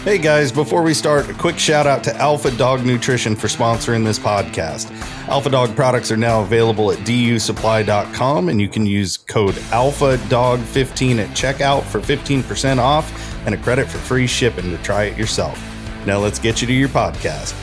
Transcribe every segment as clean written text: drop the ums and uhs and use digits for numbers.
Hey guys, before we start, a quick shout out to Alpha Dog Nutrition for sponsoring this podcast. Alpha Dog products are now available at dusupply.com, and you can use code ALPHADOG15 at checkout for 15% off and a credit for free shipping to try it yourself. Now let's get you to your podcast.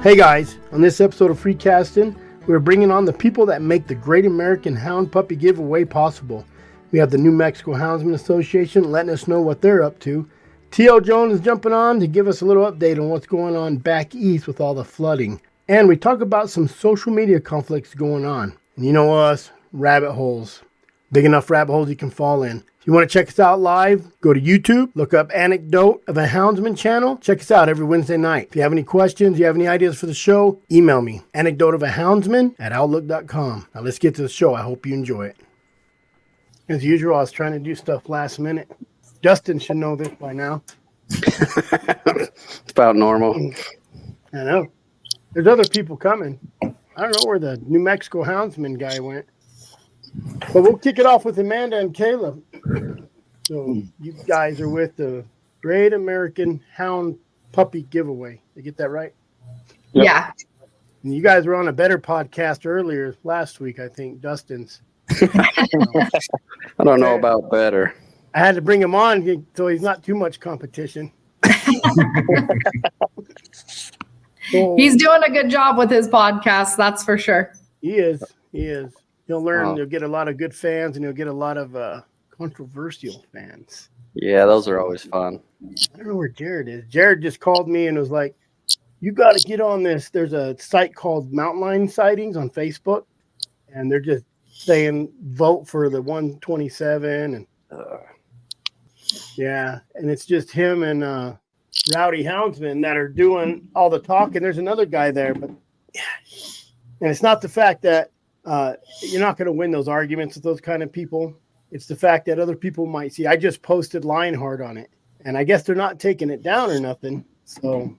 Hey guys, on this episode of Free Castin, we're bringing on the people that make the Great American Hound Puppy Giveaway possible. We have the New Mexico Houndsmn Association letting us know what they're up to. T.O. Jones is jumping on to give us a little update on what's going on back east with all the flooding. And we talk about some social media conflicts going on. And you know us, rabbit holes. Big enough rabbit holes you can fall in. If you want to check us out live, go to YouTube, look up Anecdote of a Houndsman channel. Check us out every Wednesday night. If you have any questions, you have any ideas for the show, email me, anecdoteofahoundsman@outlook.com. Now let's get to the show. I hope you enjoy it. As usual, I was trying to do stuff last minute. Justin should know this by now. It's about normal. I know. There's other people coming. I don't know where the New Mexico Houndsman guy went. But we'll kick it off with Amanda and Caleb. So you guys are with the Great American Hound Puppy Giveaway. Did I get that right? Yep. Yeah. And you guys were on a better podcast earlier last week, I think, Dustin's. I don't know about better. I had to bring him on so he's not too much competition. So, he's doing a good job with his podcast, that's for sure. He is. You'll learn, you'll get a lot of good fans, and you'll get a lot of controversial fans. Yeah, those are always fun. I don't know where Jared is. Jared just called me and was like, you got to get on this. There's a site called Mountain Lion Sightings on Facebook, and they're just saying vote for the 127. And yeah, and it's just him and Rowdy Houndsman that are doing all the talking. There's another guy there, but yeah. And it's not the fact that you're not going to win those arguments with those kind of people. It's the fact that other people might see. I just posted Lionheart on it, and I guess they're not taking it down or nothing. So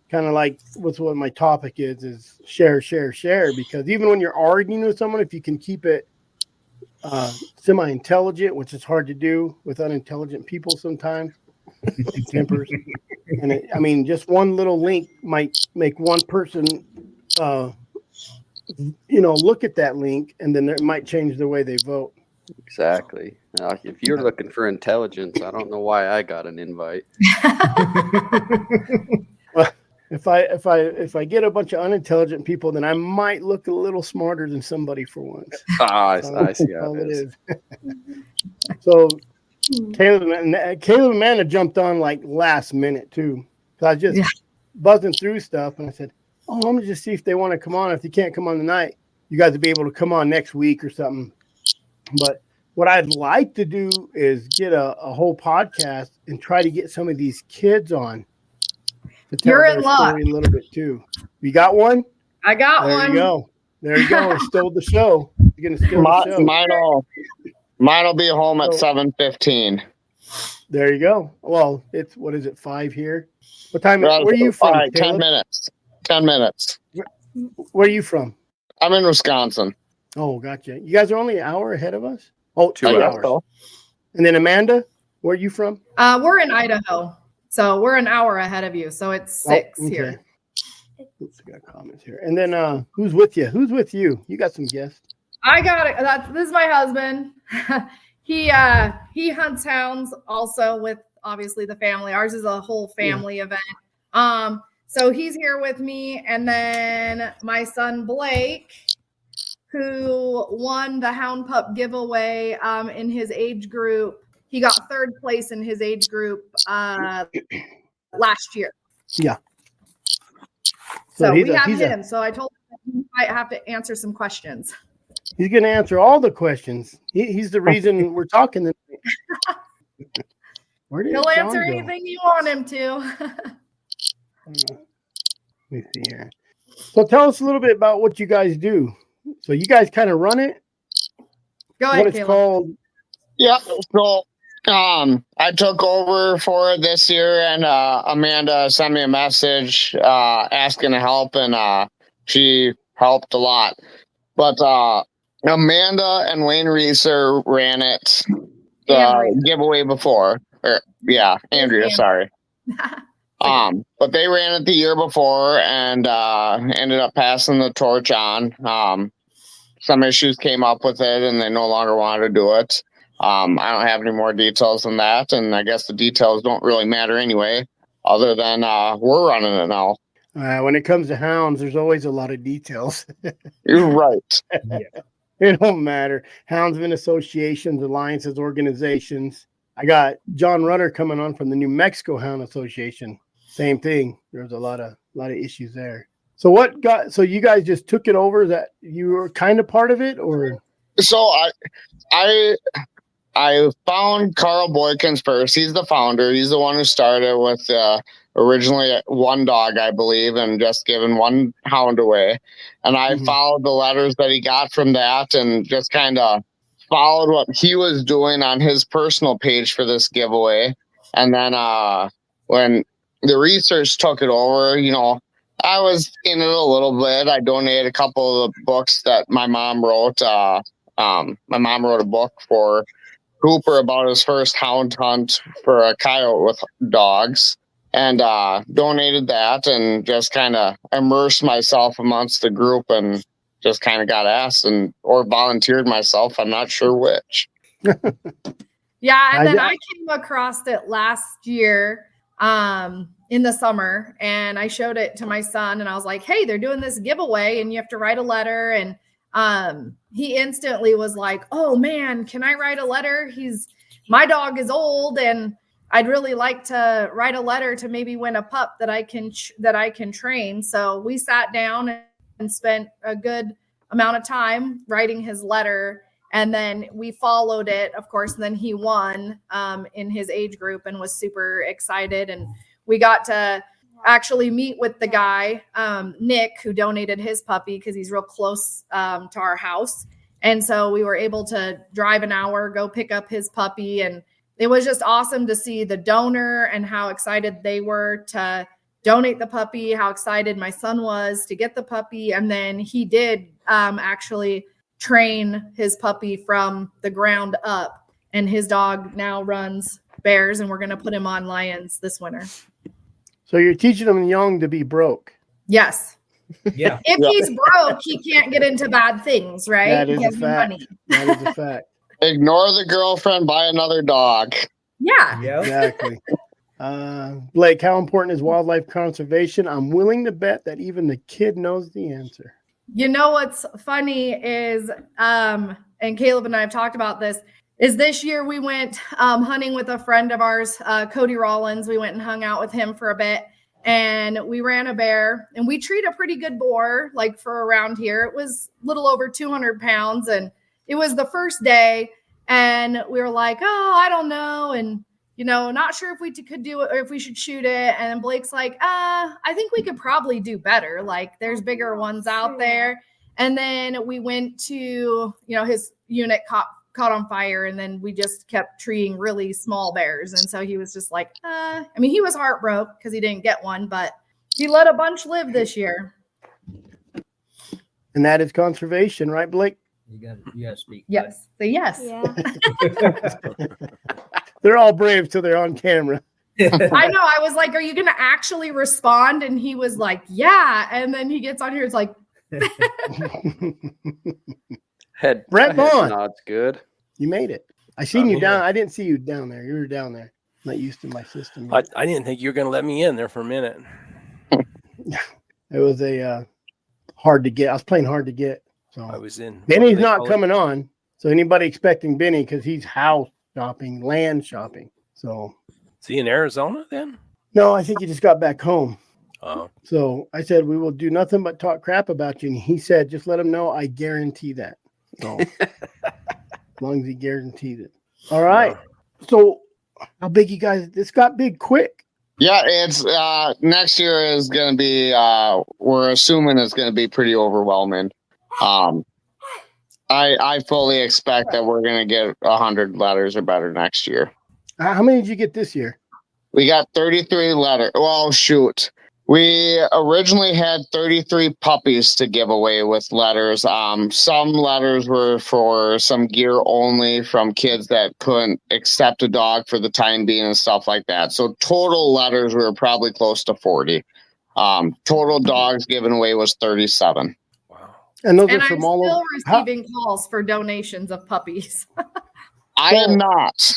kind of like what's what my topic is share, because even when you're arguing with someone, if you can keep it semi-intelligent, which is hard to do with unintelligent people sometimes, tempers. And just one little link might make one person look at that link, and then it might change the way they vote. Exactly. If you're looking for intelligence, I don't know why I got an invite. Well, if I get a bunch of unintelligent people, then I might look a little smarter than somebody for once. I see how it is. So Caleb and Amanda jumped on like last minute too. So I was just buzzing through stuff, and I said, I'm going to just see if they want to come on. If they can't come on tonight, you guys will be able to come on next week or something. But what I'd like to do is get a whole podcast and try to get some of these kids on to tell You're their in luck. story a little bit too. You got one? I got one. There you go. We stole the show. You're going to steal the show. Mine'll be home at 7:15. There you go. Well, it's, what is it, 5 here? What time? Where are you from? 10 minutes. 10 minutes. Where are you from? I'm in Wisconsin. Oh, gotcha. You guys are only an hour ahead of us? Oh, 2 hours. So. And then Amanda, where are you from? We're in Idaho. So we're an hour ahead of you. So it's 6 here. Oops, I got comments here. And then who's with you? Who's with you? You got some guests. I got it. This is my husband. He hunts hounds also with obviously the family. Ours is a whole family event. So he's here with me, and then my son Blake, who won the Hound Pup giveaway in his age group. He got 3rd place in his age group last year. Yeah. So we have him. So I told him he might have to answer some questions. He's going to answer all the questions. He's the reason we're talking tonight. He'll answer anything you want him to. Let me see here. So tell us a little bit about what you guys do. So you guys kind of run it? Go ahead, what it's called? Yeah. So I took over for it this year, and Amanda sent me a message asking to help, and she helped a lot. But Amanda and Wayne Reeser ran it the giveaway before. Andrea, sorry. But they ran it the year before and ended up passing the torch on. Some issues came up with it, and they no longer wanted to do it. I don't have any more details than that, and I guess the details don't really matter anyway, other than we're running it now. When it comes to hounds, there's always a lot of details. You're right. It don't matter. Houndsman associations, alliances, organizations. I got John Rutter coming on from the New Mexico Hound Association. Same thing. There's a lot of issues there. So so you guys just took it over? That you were kind of part of it, or? So I found Carl Boykins first. He's the founder. He's the one who started with originally one dog, I believe, and just given one hound away. And I followed the letters that he got from that and just kind of followed what he was doing on his personal page for this giveaway. And then when the research took it over, I was in it a little bit. I donated a couple of the books that my mom wrote. My mom wrote a book for Cooper about his first hound hunt for a coyote with dogs, and donated that and just kind of immersed myself amongst the group and just kind of got asked or volunteered myself. I'm not sure which. Yeah. And then I came across it last year in the summer, and I showed it to my son, and I was like, hey, they're doing this giveaway and you have to write a letter. And he instantly was like, oh man, can I write a letter? My dog is old and I'd really like to write a letter to maybe win a pup that I can train. So we sat down and spent a good amount of time writing his letter. And then we followed it, of course, and then he won in his age group and was super excited. And we got to actually meet with the guy, Nick, who donated his puppy because he's real close to our house. And so we were able to drive an hour, go pick up his puppy. And it was just awesome to see the donor and how excited they were to donate the puppy, how excited my son was to get the puppy. And then he did actually train his puppy from the ground up. And his dog now runs bears, and we're going to put him on lions this winter. So you're teaching them young to be broke. Yes. Yeah. If he's broke, he can't get into bad things, right? That is a fact. That is a fact. Ignore the girlfriend, buy another dog. Yeah. Yep. Exactly. Blake, how important is wildlife conservation? I'm willing to bet that even the kid knows the answer. You know what's funny is, and Caleb and I have talked about this, is this year we went hunting with a friend of ours, Cody Rollins. We went and hung out with him for a bit, and we ran a bear, and we treat a pretty good boar, like for around here. It was a little over 200 pounds, and it was the first day, and we were like, oh, I don't know, and not sure if we could do it or if we should shoot it. And then Blake's like, I think we could probably do better. Like, there's bigger ones out there. And then we went to, his unit caught on fire, and then we just kept treating really small bears. And so he was just like, he was heartbroken because he didn't get one, but he let a bunch live this year. And that is conservation, right, Blake? You got to speak. Yes. Say yes. Yeah. They're all brave till they're on camera. I know. I was like, are you going to actually respond? And he was like, yeah. And then he gets on here. It's like, Brett Vaughn. Nod's good. You made it. I seen you down. I didn't see you down there. You were down there. Not used to my system. I didn't think you were going to let me in there for a minute. It was a hard to get. I was playing hard to get. So I was in. Benny's not coming on. So anybody expecting Benny, because he's house shopping, land shopping. So is he in Arizona then? No, I think he just got back home. Oh. So I said, we will do nothing but talk crap about you. And he said, just let him know I guarantee that. So as long as he guarantees it. All right. Yeah. So how big you guys, this got big quick. Yeah, it's next year is going to be, we're assuming it's going to be pretty overwhelming. I fully expect that we're going to get 100 letters or better next year. How many did you get this year? We got 33 letters. Well, shoot. We originally had 33 puppies to give away with letters. Some letters were for some gear only from kids that couldn't accept a dog for the time being and stuff like that. So total letters were probably close to 40. Total dogs given away was 37. Wow. And those And are I'm from all still over. receiving calls for donations of puppies. I am not.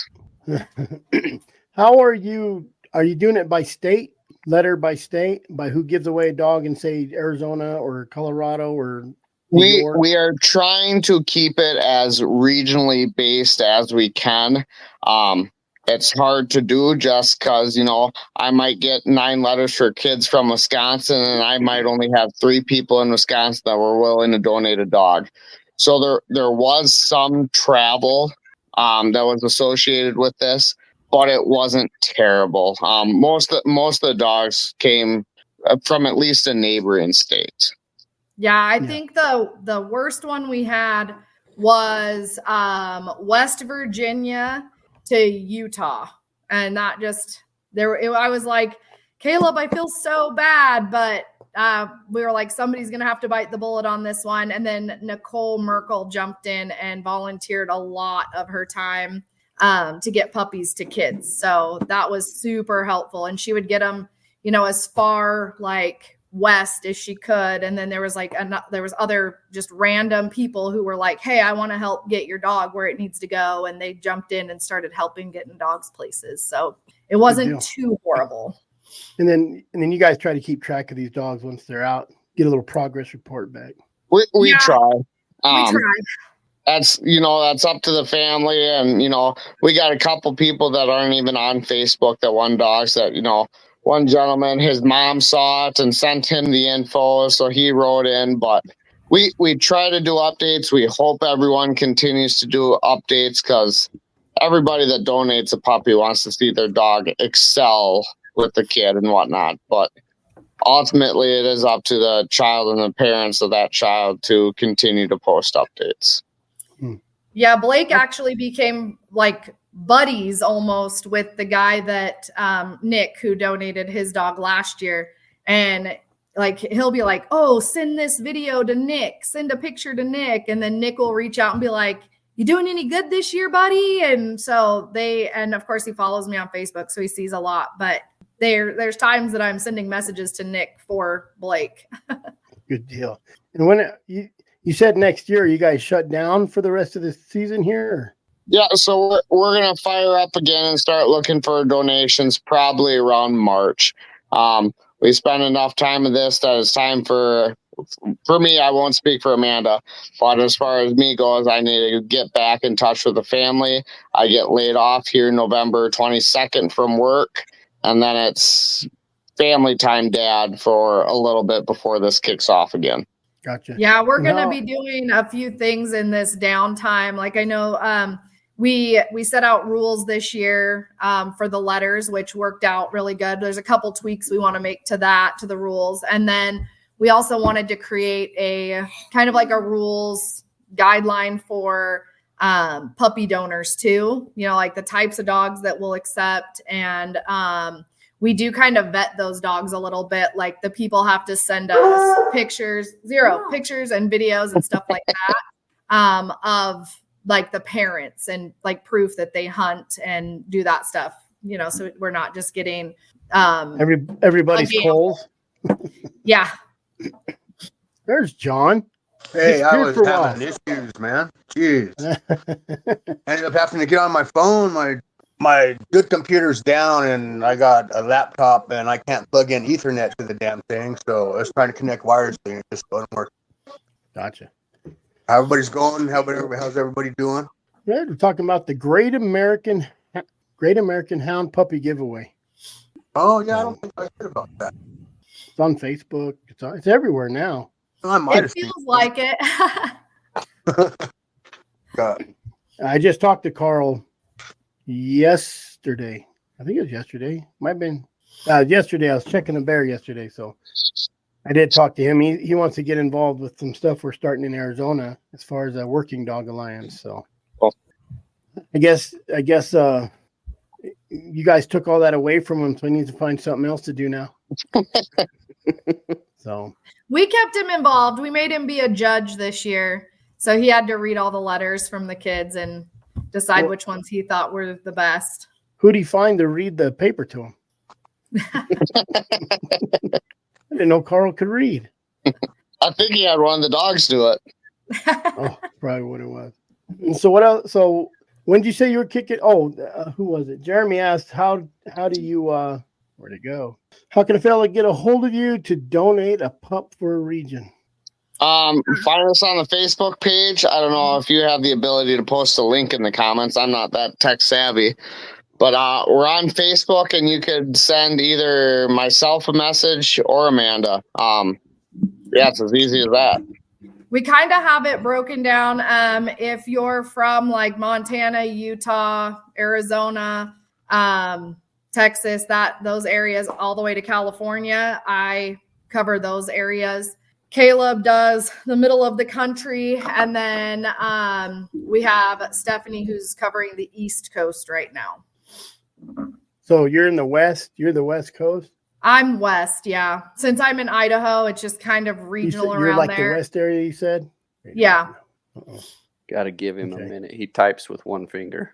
How are you? Are you doing it by state? Letter by state? By who gives away a dog in, say, Arizona or Colorado or New York? We are trying to keep it as regionally based as we can. It's hard to do just because, I might get 9 letters for kids from Wisconsin, and I might only have 3 people in Wisconsin that were willing to donate a dog. So there was some travel that was associated with this, but it wasn't terrible. Most of the dogs came from at least a neighboring state. Yeah, I think the worst one we had was West Virginia to Utah, and that just I was like, Caleb, I feel so bad, but we were like, somebody's gonna have to bite the bullet on this one. And then Nicole Merkel jumped in and volunteered a lot of her time to get puppies to kids, so that was super helpful. And she would get them, as far like west as she could. And then there was other just random people who were like, hey, I want to help get your dog where it needs to go, and they jumped in and started helping getting dogs places. So it wasn't too horrible. And then you guys try to keep track of these dogs once they're out, get a little progress report back. We try. We try. That's up to the family. And, we got a couple people that aren't even on Facebook that won dogs that, one gentleman, his mom saw it and sent him the info, so he wrote in. But we try to do updates. We hope everyone continues to do updates because everybody that donates a puppy wants to see their dog excel with the kid and whatnot. But ultimately, it is up to the child and the parents of that child to continue to post updates. Yeah, Blake actually became like buddies almost with the guy that Nick, who donated his dog last year. And like he'll be like, oh, send this video to Nick, send a picture to Nick. And then Nick will reach out and be like, you doing any good this year, buddy? And so and of course he follows me on Facebook, so he sees a lot. But there's times that I'm sending messages to Nick for Blake. Good deal. And when you said next year, you guys shut down for the rest of the season here? Or? Yeah, so we're going to fire up again and start looking for donations probably around March. We spend enough time with this that it's time for me. I won't speak for Amanda, but as far as me goes, I need to get back in touch with the family. I get laid off here November 22nd from work, and then it's family time, Dad, for a little bit before this kicks off again. Gotcha. Yeah, we're going to be doing a few things in this downtime. Like I know we set out rules this year for the letters, which worked out really good. There's a couple tweaks we want to make to the rules. And then we also wanted to create a kind of like a rules guideline for puppy donors too, like the types of dogs that we'll accept. And we do kind of vet those dogs a little bit. Like the people have to send us pictures and videos and stuff like that of like the parents and like proof that they hunt and do that stuff, so we're not just getting everybody's calls. Yeah. There's John. Hey, I was having issues, man. Jeez. Ended up having to get on my phone. My good computer's down, and I got a laptop, and I can't plug in Ethernet to the damn thing. So I was trying to connect wirelessly, and it just doesn't work. Gotcha. How everybody's going? How's everybody doing? Yeah, we're talking about the Great American Hound Puppy Giveaway. Oh yeah, I don't think I heard about that. It's on Facebook. It's everywhere now. It feels like it. I just talked to Carl yesterday. I think it was yesterday. Might have been yesterday. I was checking the bear yesterday, so I did talk to him. He wants to get involved with some stuff we're starting in Arizona as far as a working dog alliance. So I guess you guys took all that away from him, so he needs to find something else to do now. So we kept him involved. We made him be a judge this year. So he had to read all the letters from the kids and decide which ones he thought were the best. Who'd he find to read the paper to him? I didn't know Carl could read. I think he had one of the dogs do it. Oh, probably what it was. And so what else? So when did you say you were kicking? Oh, who was it? Jeremy asked, how do you, where'd it go? How can a fella get a hold of you to donate a pup for a region? Find us on the Facebook page. I don't know if you have the ability to post a link in the comments. I'm not that tech savvy, but we're on Facebook, and you could send either myself a message or Amanda. Yeah, it's as easy as that. We kind of have it broken down. If you're from like Montana, Utah, Arizona, Texas, those areas all the way to California, I cover those areas. Caleb does the middle of the country. And then we have Stephanie who's covering the East Coast right now. So you're in the West? You're the West Coast? I'm West, yeah. Since I'm in Idaho, it's just kind of regional you're around like there. The West area, you said? Yeah. Got to give him a minute. He types with one finger.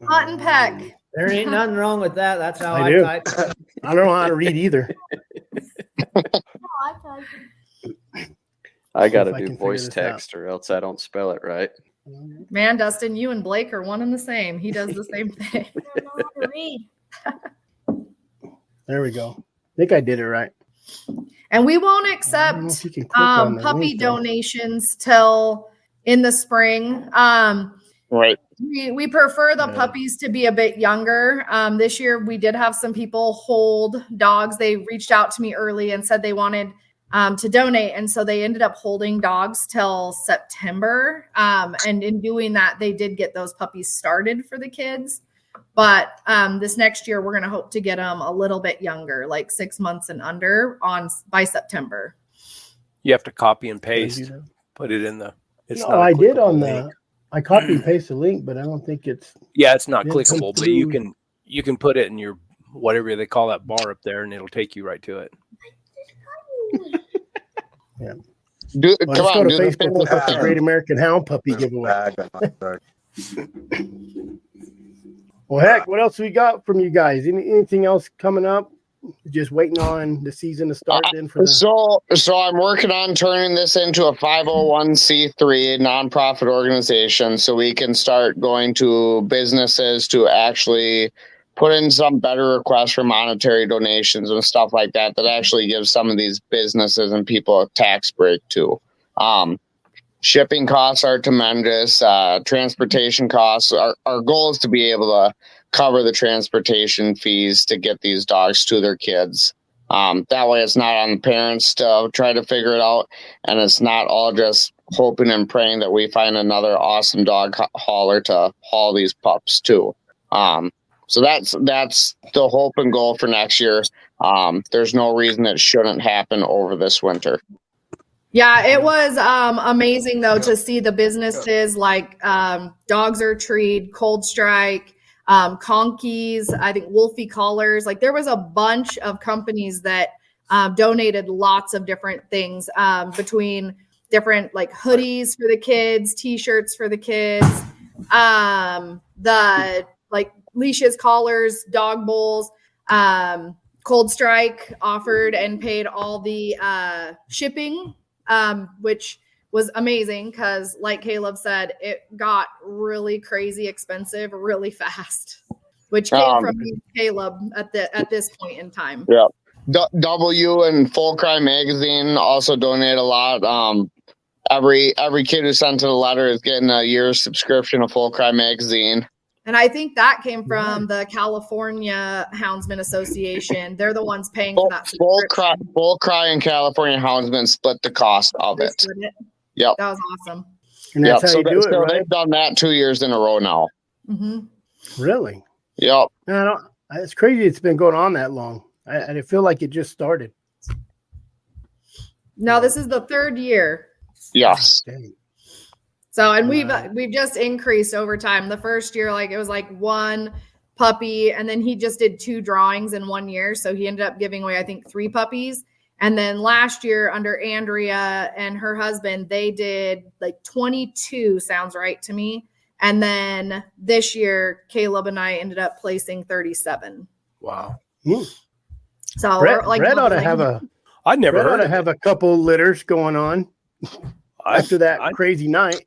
Hot and peck. There ain't nothing wrong with that. That's how I do. type. I don't know how to read either. I got to if I do can voice figure this text or else I don't spell it right. Man, Dustin, you and Blake are one and the same. He does the same thing. I don't know how to read. There we go. I think I did it right. And we won't I don't know accept if you can click on the puppy link, though. donations till in the spring. Right. We prefer the puppies to be a bit younger. This year we did have some people hold dogs. They reached out to me early and said they wanted to donate. And so they ended up holding dogs till September. And in doing that, they did get those puppies started for the kids. But this next year, we're going to hope to get them a little bit younger, like 6 months and under by September. You have to copy and paste, put it in the. It's No, not. I did on link. I copy and paste the link, but I don't think it's. Yeah, it's not It clickable, comes but you through. can put it in your whatever they call that bar up there, and it'll take you right to it. Yeah. Come Let's go on, to do the Facebook. Look up the thing. Great American Hound Puppy giveaway. Well, heck, what else we got from you guys? Anything else coming up? Just waiting on the season to start then for the. So I'm working on turning this into a 501c3 nonprofit organization so we can start going to businesses to actually put in some better requests for monetary donations and stuff like that actually gives some of these businesses and people a tax break too. Shipping costs are tremendous. Transportation costs. Our goal is to be able to cover the transportation fees to get these dogs to their kids. That way it's not on the parents to try to figure it out. And it's not all just hoping and praying that we find another awesome dog hauler to haul these pups to. So that's the hope and goal for next year. There's no reason it shouldn't happen over this winter. Yeah, it was amazing, though, to see the businesses like Dogs Are Treed, Cold Strike, Conkeys, I think Wolfie Collars. Like there was a bunch of companies that donated lots of different things between different like hoodies for the kids, T-shirts for the kids, the like leashes, collars, dog bowls. Cold Strike offered and paid all the shipping, which was amazing because, like Caleb said, it got really crazy expensive really fast, which came from Caleb at this point in time. Yeah. W and Full Cry Magazine also donate a lot. Every kid who sent to the letter is getting a year's subscription of Full Cry Magazine. And I think that came from the California Houndsmn Association. They're the ones paying for that. Full Cry and California Houndsmen split the cost of it. Yep. That was awesome. And that's how you do it, right? They've done that 2 years in a row now. Mm-hmm. Really? Yep. It's crazy it's been going on that long. I feel like it just started. No, this is the third year. Yes. Dang. So, and we've just increased over time. The first year, like it was like one puppy, and then he just did 2 drawings in 1 year. So he ended up giving away, I think, 3 puppies. And then last year under Andrea and her husband, they did like 22, sounds right to me. And then this year, Caleb and I ended up placing 37. Wow. So Brett, we're like Brett ought to have I never Brett ought heard to of have it. a couple litters going on after that I- crazy night.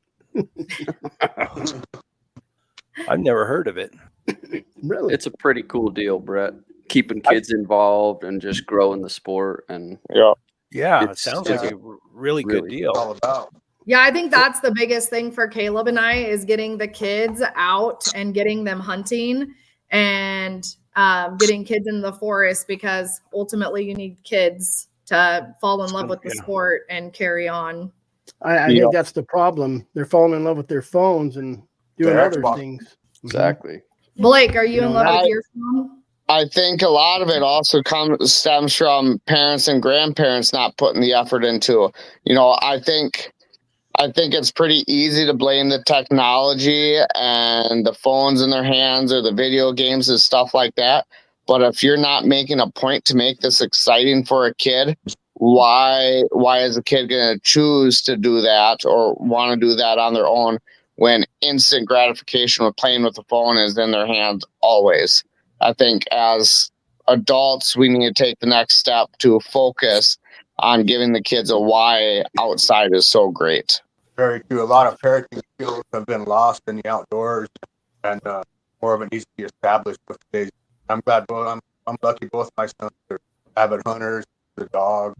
I've never heard of it. Really? It's a pretty cool deal, Brett. Keeping kids involved and just growing the sport. And Yeah, it It's sounds just like a really good really deal. All about. Yeah, I think that's the biggest thing for Caleb and I is getting the kids out and getting them hunting and getting kids in the forest, because ultimately you need kids to fall in love with the sport and carry on. I think that's the problem. They're falling in love with their phones and doing Their other Xbox. things. exactly. Blake, are you in love I- with your phone? I think a lot of it also stems from parents and grandparents not putting the effort into. I think it's pretty easy to blame the technology and the phones in their hands or the video games and stuff like that. But if you're not making a point to make this exciting for a kid, why is a kid going to choose to do that or want to do that on their own when instant gratification with playing with the phone is in their hands always? I think as adults, we need to take the next step to focus on giving the kids a why outside is so great. Very true. A lot of parenting skills have been lost in the outdoors, and more of it needs to be established with today's. I'm glad. I'm lucky. Both my sons are avid hunters. The dog,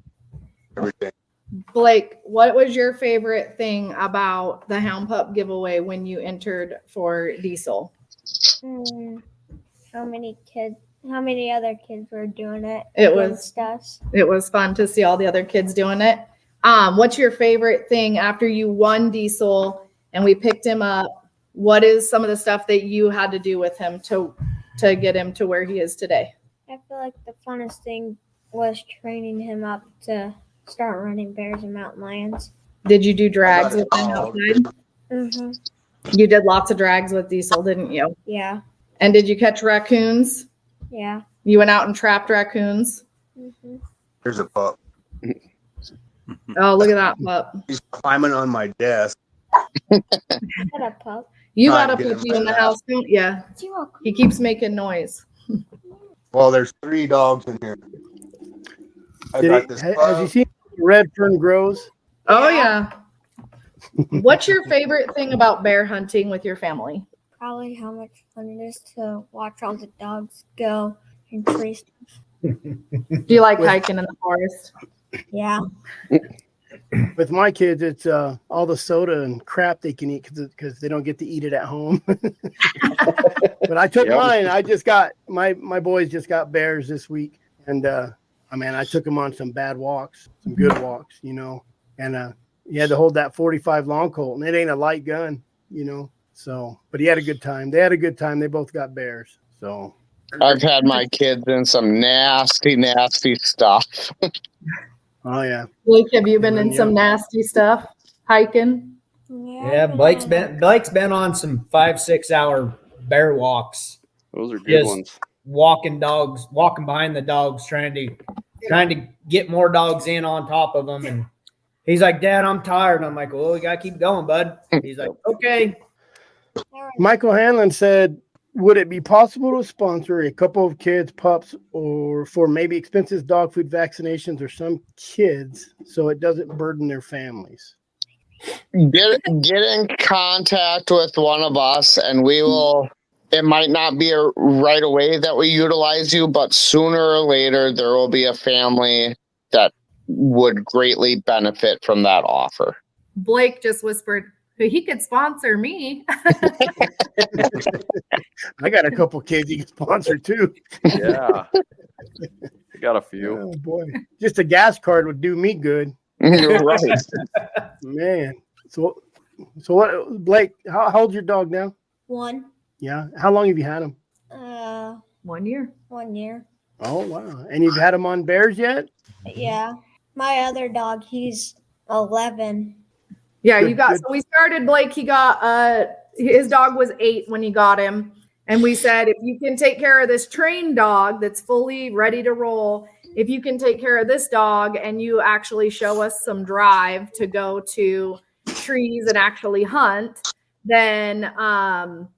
everything. Blake, what was your favorite thing about the Hound Pup giveaway when you entered for Diesel? How many other kids were doing it? It was- against us. It was fun to see all the other kids doing it. What's your favorite thing after you won Diesel and we picked him up? What is some of the stuff that you had to do with him to get him to where he is today? I feel like the funnest thing was training him up to start running bears and mountain lions. Did you do drags with him outside? Mm-hmm. You did lots of drags with Diesel, didn't you? Yeah. And did you catch raccoons? Yeah. You went out and trapped raccoons? Mm-hmm. Here's a pup. Oh, look at that pup. He's climbing on my desk. What a pup. You Trying got to a get him puppy in right the out. house, don't you? You're welcome. He keeps making noise. Well, there's 3 dogs in here. I got this Has pup. you seen red fern grows? Oh, yeah. What's your favorite thing about bear hunting with your family? Probably how much fun it is to watch all the dogs go and trees. Do you like hiking in the forest? Yeah. With my kids, it's all the soda and crap they can eat because they don't get to eat it at home. But I took mine. I just got my boys just got bears this week, and I took them on some bad walks, some good walks, and you had to hold that 45 long Colt, and it ain't a light gun, So, but he had a good time. They had a good time. They both got bears. So I've had my kids in some nasty, nasty stuff. oh yeah. Blake, have you been in Yeah. some nasty stuff hiking? Yeah, Blake's been on some 5-6 hour bear walks, Those are good Yes. ones. walking behind the dogs, trying to get more dogs in on top of them. And he's like, "Dad, I'm tired." I'm like, "Well, we gotta keep going, bud." He's like, "Okay." Michael Hanlon said, would it be possible to sponsor a couple of kids, pups, or for maybe expensive dog food vaccinations or some kids so it doesn't burden their families? Get in contact with one of us, and we will. It might not be right away that we utilize you, but sooner or later there will be a family that would greatly benefit from that offer. Blake just whispered, he could sponsor me. I got a couple kids you can sponsor too. Yeah. I got a few. Oh boy, just a gas card would do me good, You're right. man. So what, Blake? How old's your dog now? 1. Yeah. How long have you had him? 1 year. 1 year. Oh wow. And you've had him on bears yet? Yeah. My other dog, he's 11. Yeah, Good, you got. good. So we started Blake. He got his dog was 8 when he got him, and we said if you can take care of this trained dog that's fully ready to roll, if you can take care of this dog and you actually show us some drive to go to trees and actually hunt, then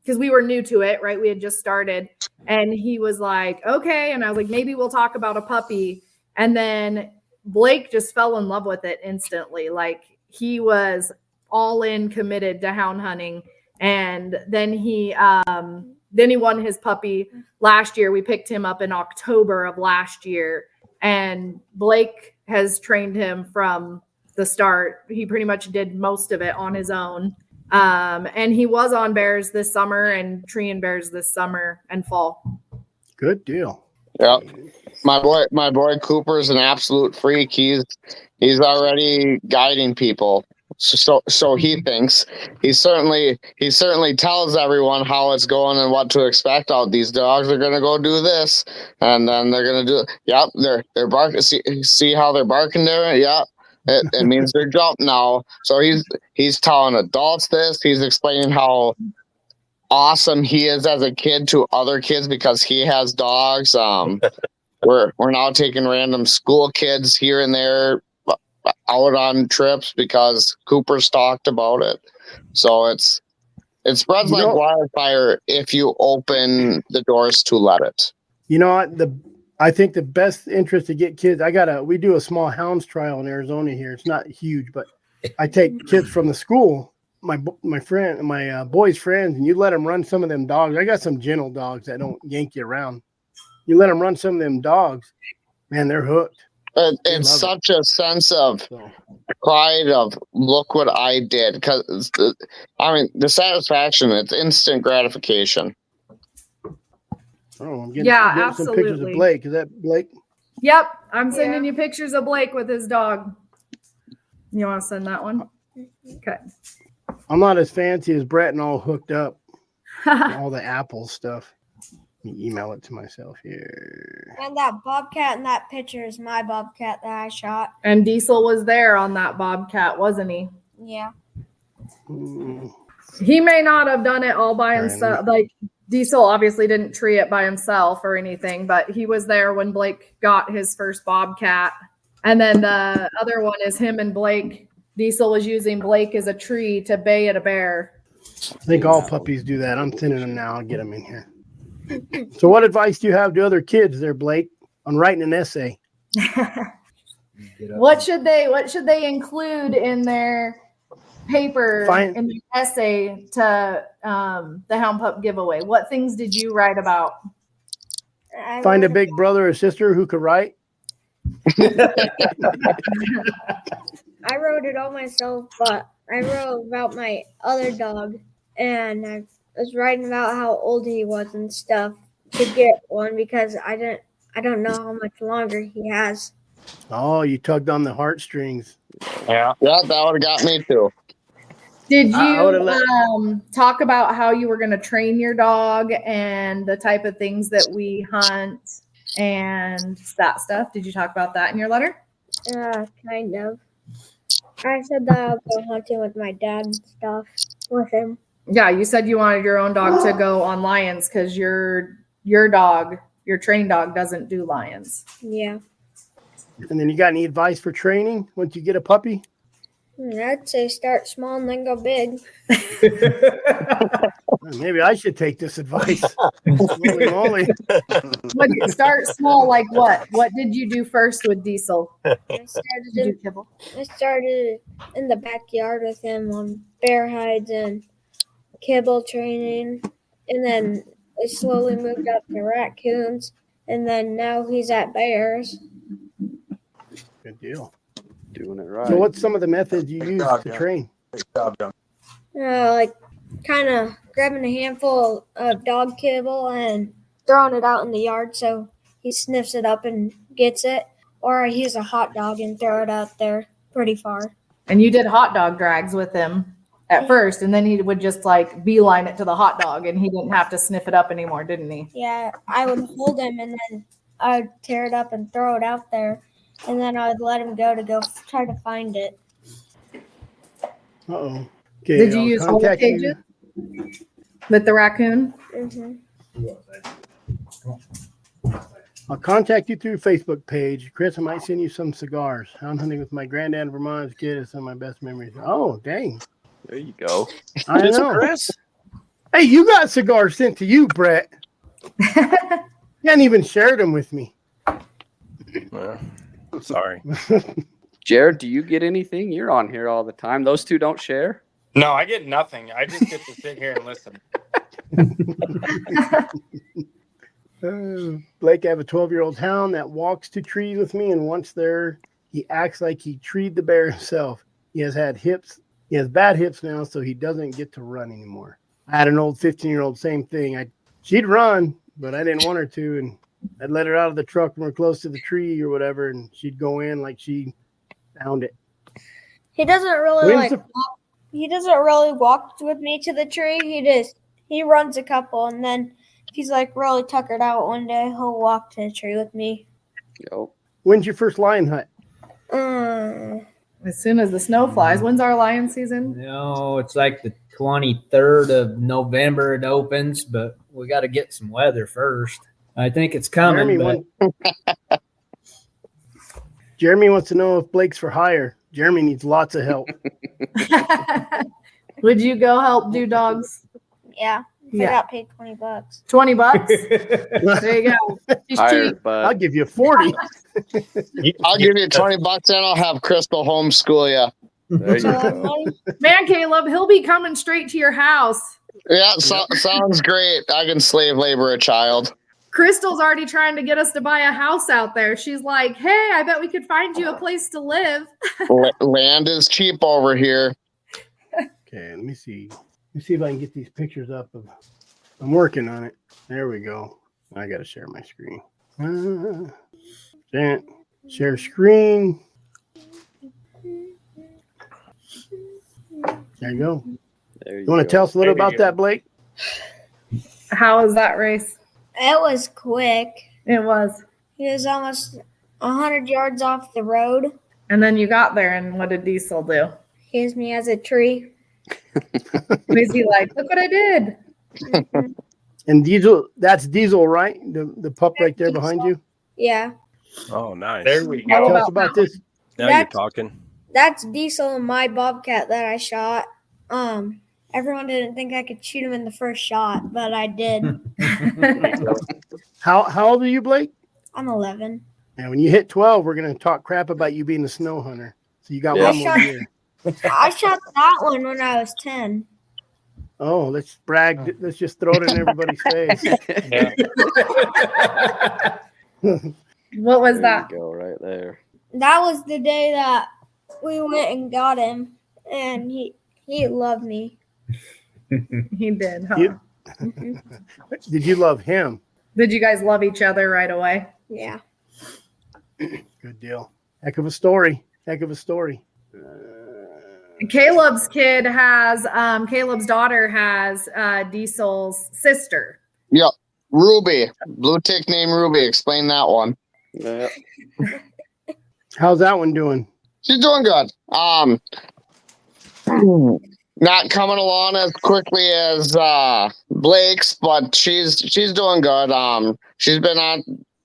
because we were new to it, right? We had just started, and he was like, okay, and I was like, maybe we'll talk about a puppy, and then Blake just fell in love with it instantly. Like he was all in, committed to hound hunting. And then he won his puppy last year. We picked him up in October of last year, and Blake has trained him from the start. He pretty much did most of it on his own. And he was on bears this summer and treeing bears this summer and fall. Good deal. Yeah. My boy Cooper's an absolute freak. He's already guiding people. So he thinks. He certainly tells everyone how it's going and what to expect. Out these dogs are gonna go do this, and then they're gonna do. Yep, they're barking. See how they're barking there? Yep. It means they're jump now. So he's telling adults this. He's explaining how awesome he is as a kid to other kids because he has dogs. We're now taking random school kids here and there out on trips because Cooper's talked about it. So it spreads like wildfire if you open the doors to let it. You know what? I think the best interest to get kids. We do a small hounds trial in Arizona here. It's not huge, but I take kids from the school, my boys' friends, and you let them run some of them dogs. I got some gentle dogs that don't yank you around. You let them run some of them dogs, man, they're hooked. It's such a sense of pride of look what I did, because the satisfaction, it's instant gratification. Oh, I'm getting some pictures of Blake. Is that Blake? Yep, I'm sending you pictures of Blake with his dog. You want to send that one? Okay. I'm not as fancy as Brett and all hooked up. All the Apple stuff. Let me email it to myself here. And that bobcat in that picture is my bobcat that I shot. And Diesel was there on that bobcat, wasn't he? Yeah. He may not have done it all by himself. Like Diesel obviously didn't tree it by himself or anything, but he was there when Blake got his first bobcat. And then the other one is him and Blake. Diesel was using Blake as a tree to bay at a bear. I think all puppies do that. I'm sending them now. I'll get them in here. So what advice do you have to other kids there, Blake, on writing an essay? What should they include in their paper in the essay to the Hound Pup giveaway? What things did you write about? Find a big brother or sister who could write. I wrote it all myself, but I wrote about my other dog, and I was writing about how old he was and stuff to get one because I don't know how much longer he has. Oh, you tugged on the heartstrings. Yeah, that would have got me too. Did you talk about how you were going to train your dog and the type of things that we hunt and that stuff? Did you talk about that in your letter? Kind of. I said that I'll go hunting with my dad and stuff with him. Yeah, you said you wanted your own dog to go on lions because your trained dog doesn't do lions. Yeah. And then you got any advice for training once you get a puppy? I'd say start small and then go big. Maybe I should take this advice. Holy moly. Start small like what? What did you do first with Diesel? I started in the backyard with him on bear hides and kibble training, and then I slowly moved up to raccoons, and then now he's at bears. Good deal. Doing it right. So what's some of the methods you use to train? Like kind of grabbing a handful of dog kibble and throwing it out in the yard so he sniffs it up and gets it, or I use a hot dog and throw it out there pretty far. And you did hot dog drags with him at first, and then he would just like beeline it to the hot dog, and he didn't have to sniff it up anymore, didn't he? Yeah, I would hold him, and then I would tear it up and throw it out there, and then I would let him go try to find it. Uh-oh. Okay, Did you I'll use whole contact cages you. with the raccoon? I'll contact you through your Facebook page. Chris, I might send you some cigars. Hound hunting with my granddad in Vermont as a kid is some of my best memories. Oh, dang. There you go. I Just know. Chris. Hey, you got cigars sent to you, Brett. You hadn't even shared them with me. Well, sorry. Jared, do you get anything? You're on here all the time. Those two don't share? No, I get nothing. I just get to sit here and listen. Blake, I have a 12-year-old hound that walks to trees with me, and once there, he acts like he treed the bear himself. He has bad hips now, so he doesn't get to run anymore. I had an old 15-year-old, same thing. She'd run, but I didn't want her to, and I'd let her out of the truck when we're close to the tree or whatever, and she'd go in like she found it. He doesn't really he doesn't really walk with me to the tree. He runs a couple, and then if he's like really tuckered out one day, he'll walk to the tree with me. Yep. When's your first lion hunt? As soon as the snow flies. When's our lion season? No, it's like the 23rd of November it opens, but we got to get some weather first. I think it's coming. Jeremy wants to know if Blake's for hire. Jeremy needs lots of help. Would you go help do dogs? Yeah. I got paid $20. $20? There you go. She's cheap. I'll give you 40. I'll give you $20 and I'll have Crystal homeschool you. There you go. Man, Caleb, he'll be coming straight to your house. Yeah, sounds great. I can slave labor a child. Crystal's already trying to get us to buy a house out there. She's like, hey, I bet we could find you a place to live. Land is cheap over here. Okay, let me see. Let me see if I can get these pictures up. I'm working on it. There we go. I got to share my screen. Share screen. There you go. You want to tell us a little about that, Blake? How was that race? It was quick. It was. He was almost 100 yards off the road. And then you got there, and what did Diesel do? He used me as a tree. Was he like, look what I did? And Diesel, that's Diesel, right? The pup right there behind you? Yeah. Oh, nice. There we Tell go. us about this. Now you're talking. That's Diesel and my bobcat that I shot. Everyone didn't think I could shoot him in the first shot, but I did. How old are you, Blake? I'm 11. Now, when you hit 12, we're going to talk crap about you being a snow hunter. So you got one more year. I shot that one when I was 10. Oh, let's brag. Let's just throw it in everybody's face. What was There that? you go, right there. That was the day that we went and got him, and he loved me. He did, huh? Did you love him? Did you guys love each other right away? Yeah. Good deal. Heck of a story. Caleb's daughter has Diesel's sister. Yep. Ruby. Blue tick name Ruby. Explain that one. Yeah. How's that one doing? She's doing good. Not coming along as quickly as Blake's, but she's doing good. She's been on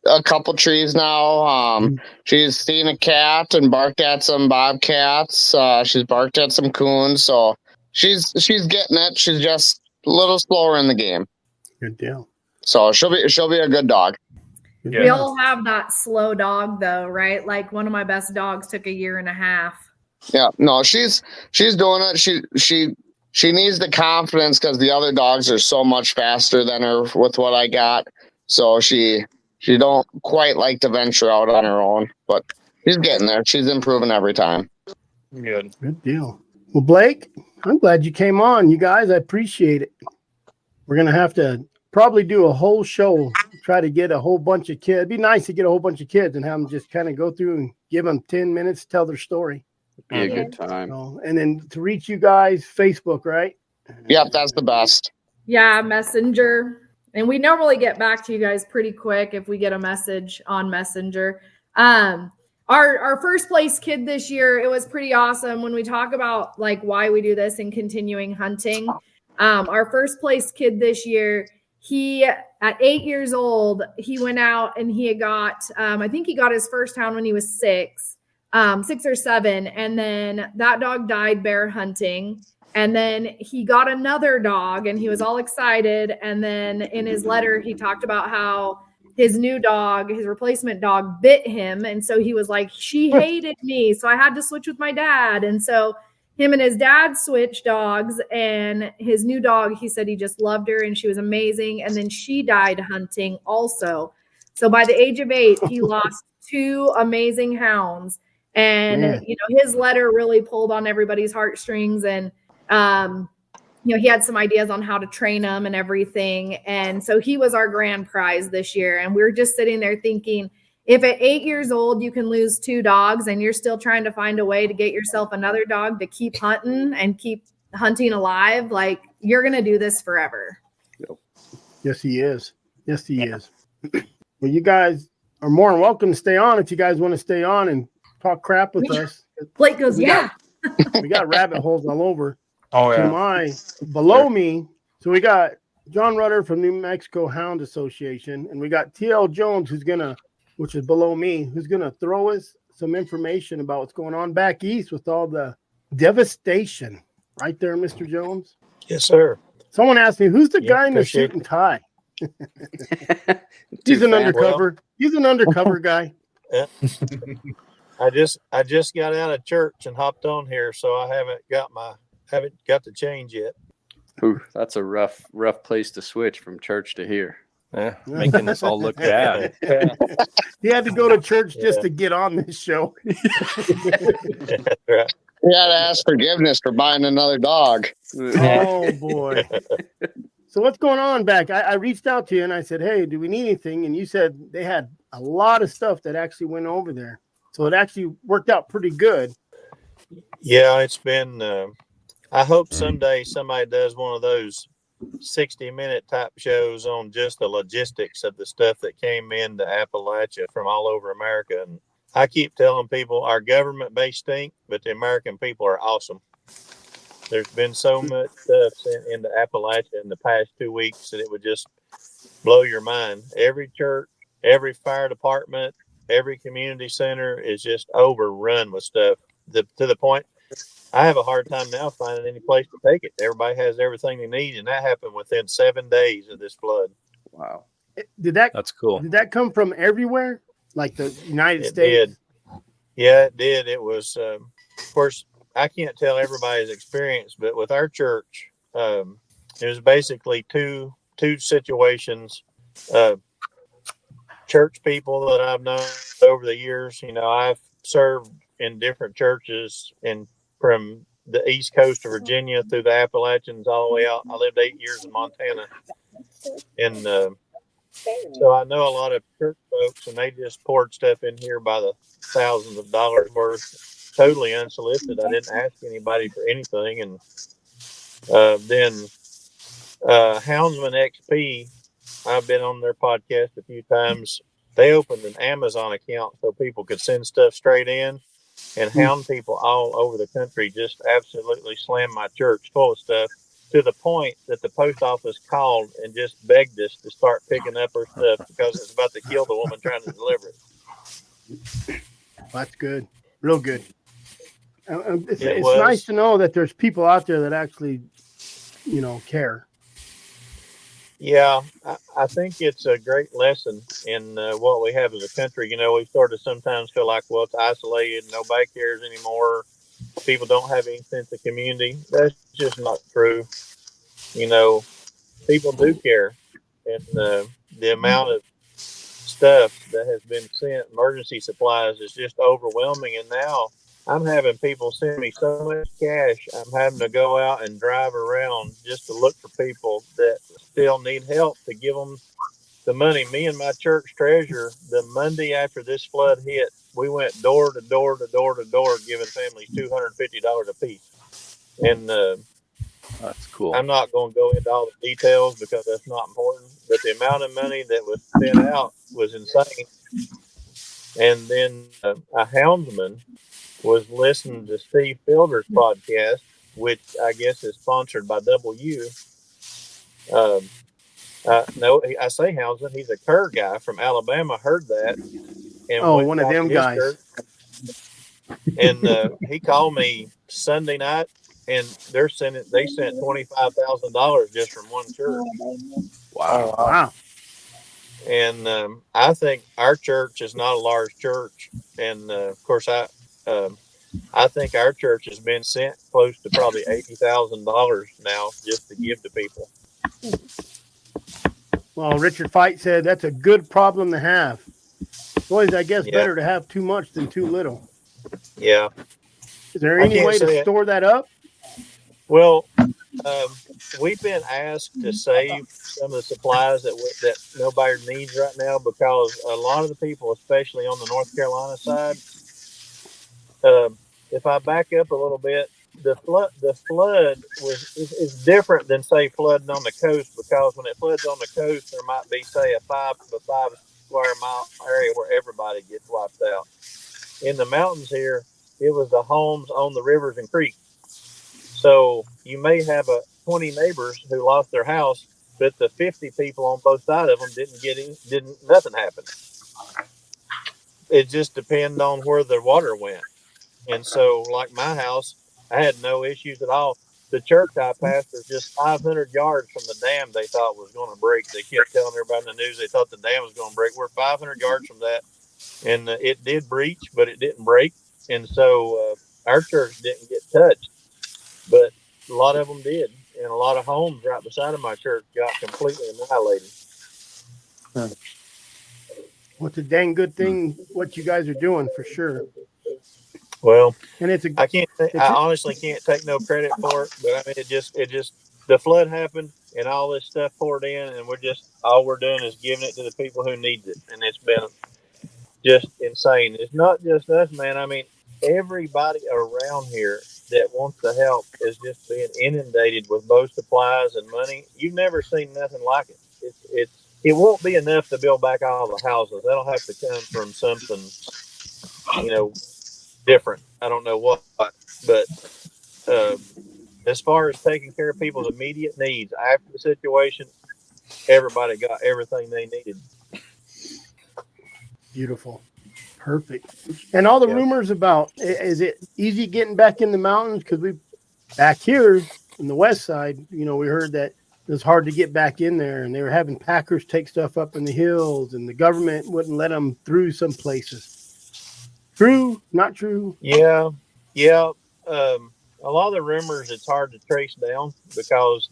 a couple trees now. She's seen a cat and barked at some bobcats. She's barked at some coons, so she's getting it. She's just a little slower in the game. Good deal. So she'll be a good dog. We all have that slow dog though, right? Like one of my best dogs took 1.5 years. Yeah, no, she's doing it. She needs the confidence because the other dogs are so much faster than her with what I got. So she don't quite like to venture out on her own, but she's getting there. She's improving every time. Good. Good deal. Well, Blake, I'm glad you came on. You guys, I appreciate it. We're going to have to probably do a whole show, try to get a whole bunch of kids. It'd be nice to get a whole bunch of kids and have them just kind of go through and give them 10 minutes to tell their story. Be a good time. So, and then to reach you guys, Facebook, right? Yep, that's the best. Yeah, Messenger. And we normally get back to you guys pretty quick if we get a message on Messenger. Our our first place kid this year, it was pretty awesome. When we talk about like why we do this and continuing hunting, our first place kid this year, he at 8 years old, he went out and he had got, I think he got his first hound when he was 6 or 7. And then that dog died bear hunting. And then he got another dog and he was all excited. And then in his letter, he talked about how his new dog, his replacement dog, bit him. And so he was like, she hated me. So I had to switch with my dad. And so him and his dad switched dogs, and his new dog, he said he just loved her and she was amazing. And then she died hunting also. So by the age of 8, he lost 2 amazing hounds. And, his letter really pulled on everybody's heartstrings. And, he had some ideas on how to train them and everything. And so he was our grand prize this year. And we were just sitting there thinking, if at 8 years old, you can lose 2 dogs and you're still trying to find a way to get yourself another dog to keep hunting and keep hunting alive, like you're going to do this forever. Yes, he is. Yes, he is. Well, you guys are more than welcome to stay on if you guys want to stay on and talk crap with us. Blake goes, we got rabbit holes all over. Oh, yeah. Below me, so we got John Rutter from New Mexico Hound Association, and we got TL Jones, which is below me, who's going to throw us some information about what's going on back east with all the devastation. Right there, Mr. Jones? Yes, sir. Someone asked me, who's the guy in the suit and tie? He's an undercover. He's an undercover guy. Yeah. I just got out of church and hopped on here, so I haven't got the change yet. Ooh, that's a rough place to switch from church to here. Yeah, making us all look bad. He had to go to church just to get on this show. Right. You had to ask forgiveness for buying another dog. Oh boy. So what's going on back? I reached out to you and I said, hey, do we need anything? And you said they had a lot of stuff that actually went over there. So it actually worked out pretty good. Yeah, it's been, I hope someday somebody does one of those 60-minute type shows on just the logistics of the stuff that came into Appalachia from all over America. And I keep telling people our government may stink, but the American people are awesome. There's been so much stuff sent into Appalachia in the past 2 weeks that it would just blow your mind. Every church, every fire department, every community center is just overrun with stuff to the point I have a hard time now finding any place to take it. Everybody has everything they need, and that happened within 7 days of this flood. Wow. That's cool. Did that come from everywhere? Like the United States? Did. Yeah, it did. It was, of course, I can't tell everybody's experience, but with our church, it was basically two situations. Church people that I've known over the years, I've served in different churches from the east coast of Virginia through the Appalachians all the way out. I lived 8 years in Montana. And so I know a lot of church folks, and they just poured stuff in here by the thousands of dollars worth, totally unsolicited. I didn't ask anybody for anything. And then Houndsman XP, I've been on their podcast a few times. They opened an Amazon account so people could send stuff straight in. And hound people all over the country just absolutely slammed my church full of stuff, to the point that the post office called and just begged us to start picking up her stuff because it's about to kill the woman trying to deliver it. That's good. Real good. It's nice to know that there's people out there that actually, care. Yeah, I think it's a great lesson in what we have as a country. We sort of sometimes feel like, well, it's isolated. Nobody cares anymore. People don't have any sense of community. That's just not true. People do care. And the amount of stuff that has been sent, emergency supplies, is just overwhelming. And now I'm having people send me so much cash, I'm having to go out and drive around just to look for people that still need help to give them the money. Me and my church treasurer, the Monday after this flood hit, we went door to door to door to door, giving families $250 a piece. And that's cool. I'm not going to go into all the details because that's not important, but the amount of money that was sent out was insane. And then a houndsman was listening to Steve Fielder's podcast, which I guess is sponsored by W. No, I say houndsman. He's a cur guy from Alabama. Heard that and Oh, went one and of talked them to his guys. church. And he called me Sunday night, and they sent $25,000 just from one church. Wow. Wow. And I think our church is not a large church, and of course I think our church has been sent close to probably $80,000 now just to give to people. Well, Richard Fight said that's a good problem to have. Boys, I guess Yeah. better to have too much than too little. Yeah. Is there I any can't way to say it. store that up? Well, we've been asked to save some of the supplies that nobody needs right now, because a lot of the people, especially on the North Carolina side, if I back up a little bit, the flood is different than say flooding on the coast, because when it floods on the coast, there might be say a 5 square mile area where everybody gets wiped out. In the mountains here, it was the homes on the rivers and creeks. So you may have 20 neighbors who lost their house, but the 50 people on both sides of them nothing happened. It just depended on where the water went. And so, like my house, I had no issues at all. The church I pastored just 500 yards from the dam they thought was going to break. They kept telling everybody in the news they thought the dam was going to break. We're 500 yards from that, and it did breach, but it didn't break. And so our church didn't get touched, but a lot of them did. And a lot of homes right beside of my church got completely annihilated. Well, it's a dang good thing what you guys are doing for sure. Well, and it's I honestly can't take no credit for it, but I mean, it just the flood happened and all this stuff poured in, and all we're doing is giving it to the people who need it, and it's been just insane. It's not just us, man. I mean, everybody around here that wants to help is just being inundated with both supplies and money. You've never seen nothing like it. It won't be enough to build back all the houses. That'll have to come from something, different. I don't know what, but as far as taking care of people's immediate needs after the situation, everybody got everything they needed. Beautiful. Perfect. And all the rumors about, is it easy getting back in the mountains? Because we back here in the west side, we heard that it was hard to get back in there, and they were having packers take stuff up in the hills, and the government wouldn't let them through some places. True? Not true? Yeah. A lot of the rumors, it's hard to trace down because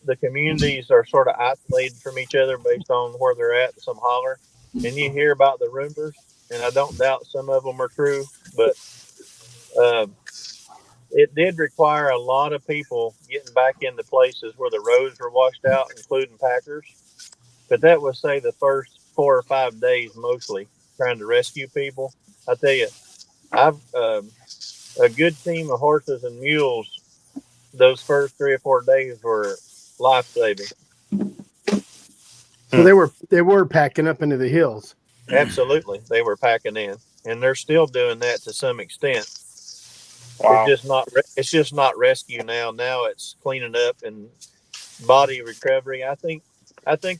the communities are sort of isolated from each other based on where they're at, some holler. And you hear about the rumors, and I don't doubt some of them are true, but it did require a lot of people getting back into places where the roads were washed out, including packers. But that was, say, the first 4 or 5 days mostly, trying to rescue people. I tell you, I've a good team of horses and mules. Those first 3 or 4 days were life saving. So they were packing up into the hills. Absolutely, they were packing in, and they're still doing that to some extent. Wow. It's just not rescue now. Now it's cleaning up and body recovery. I think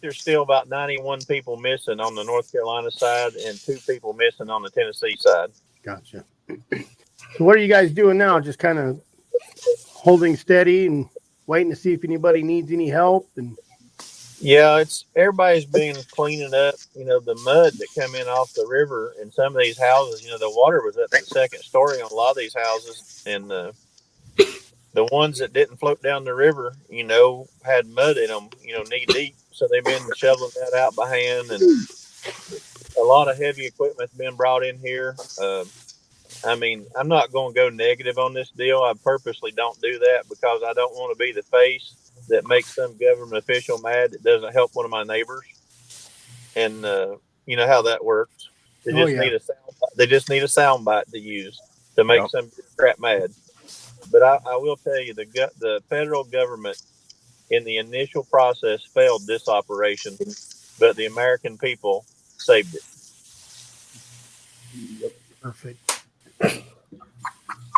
there's still about 91 people missing on the North Carolina side and 2 people missing on the Tennessee side. Gotcha. So what are you guys doing now? Just kind of holding steady and waiting to see if anybody needs any help? And yeah, everybody's been cleaning up, the mud that come in off the river in some of these houses. The water was up to the second story on a lot of these houses, and the ones that didn't float down the river, had mud in them, knee deep. So they've been shoveling that out by hand, and a lot of heavy equipment's been brought in here. I mean, I'm not going to go negative on this deal. I purposely don't do that because I don't want to be the face that makes some government official mad that doesn't help one of my neighbors. And you know how that works. They just need a sound bite to use to make some crap mad. But I will tell you, the federal government in the initial process failed this operation, but the American people saved it. Perfect.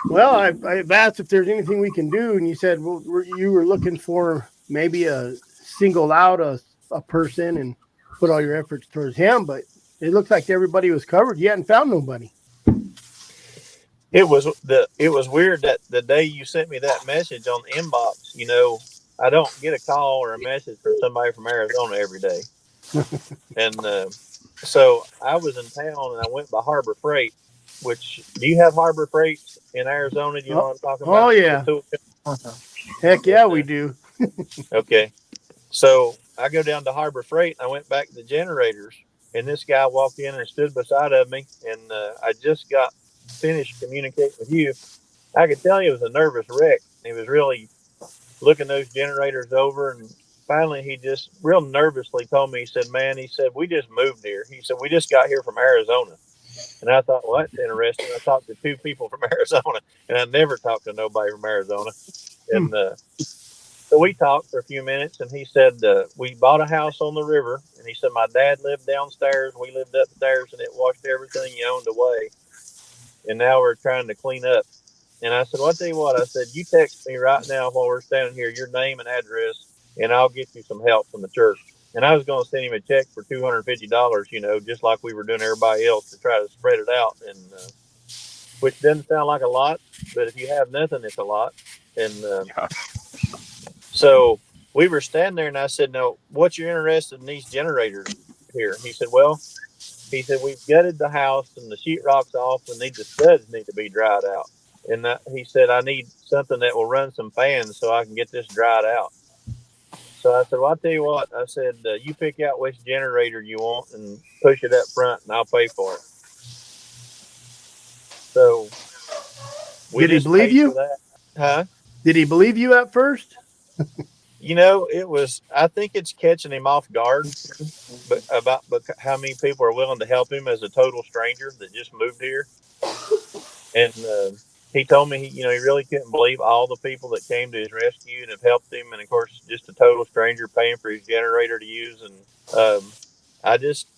Well, I've asked if there's anything we can do, and you said you were looking for maybe a single out a person and put all your efforts towards him, but it looks like everybody was covered. You hadn't found nobody. It was weird that the day you sent me that message on the inbox, I don't get a call or a message from somebody from Arizona every day. And so I was in town and I went by Harbor Freight, which, do you have Harbor Freight in Arizona? Do you know what I'm talking about? Oh, yeah. Heck yeah, we do. Okay. So I go down to Harbor Freight and I went back to the generators, and this guy walked in and stood beside of me, and I just got finished communicating with you. I could tell he was a nervous wreck. He was really looking those generators over, and finally he just real nervously told me, he said, man, he said, we just moved here. He said, we just got here from Arizona. And I thought, well, that's interesting. I talked to 2 people from Arizona, and I never talked to nobody from Arizona. And so we talked for a few minutes, and he said, we bought a house on the river, and he said, my dad lived downstairs, we lived upstairs, and it washed everything he owned away. And now we're trying to clean up. And I said, well, I'll tell you what, I said, you text me right now while we're standing here, your name and address, and I'll get you some help from the church. And I was going to send him a check for $250, just like we were doing everybody else, to try to spread it out. And which doesn't sound like a lot, but if you have nothing, it's a lot. And so we were standing there, and I said, no, what you're interested in these generators here? He said, well, we've gutted the house and the sheetrock's off, and the studs need to be dried out. And he said, I need something that will run some fans so I can get this dried out. So I said, well, I'll tell you what. I said, you pick out which generator you want and push it up front, and I'll pay for it. So Did he believe you? Huh? Did he believe you at first? I think it's catching him off guard about how many people are willing to help him as a total stranger that just moved here. And he told me, he really couldn't believe all the people that came to his rescue and have helped him. And of course, just a total stranger paying for his generator to use. And I just,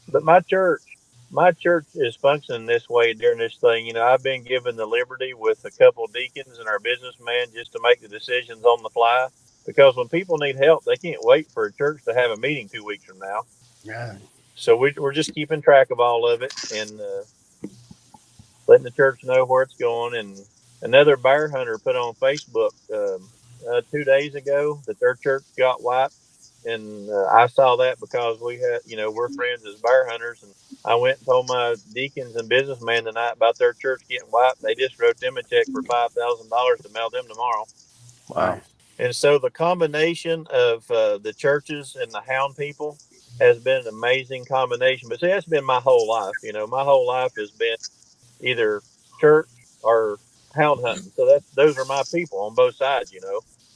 but my church is functioning this way during this thing. I've been given the liberty with a couple of deacons and our businessman just to make the decisions on the fly, because when people need help, they can't wait for a church to have a meeting 2 weeks from now. Yeah. So we're just keeping track of all of it and letting the church know where it's going. And another bear hunter put on Facebook 2 days ago that their church got wiped. And I saw that because we had, we're friends as bear hunters. And I went and told my deacons and businessman tonight about their church getting wiped. They just wrote them a check for $5,000 to mail them tomorrow. Wow. And so the combination of the churches and the Hound people has been an amazing combination. But see, that's been my whole life. My whole life has been either church or hound hunting. So those are my people on both sides,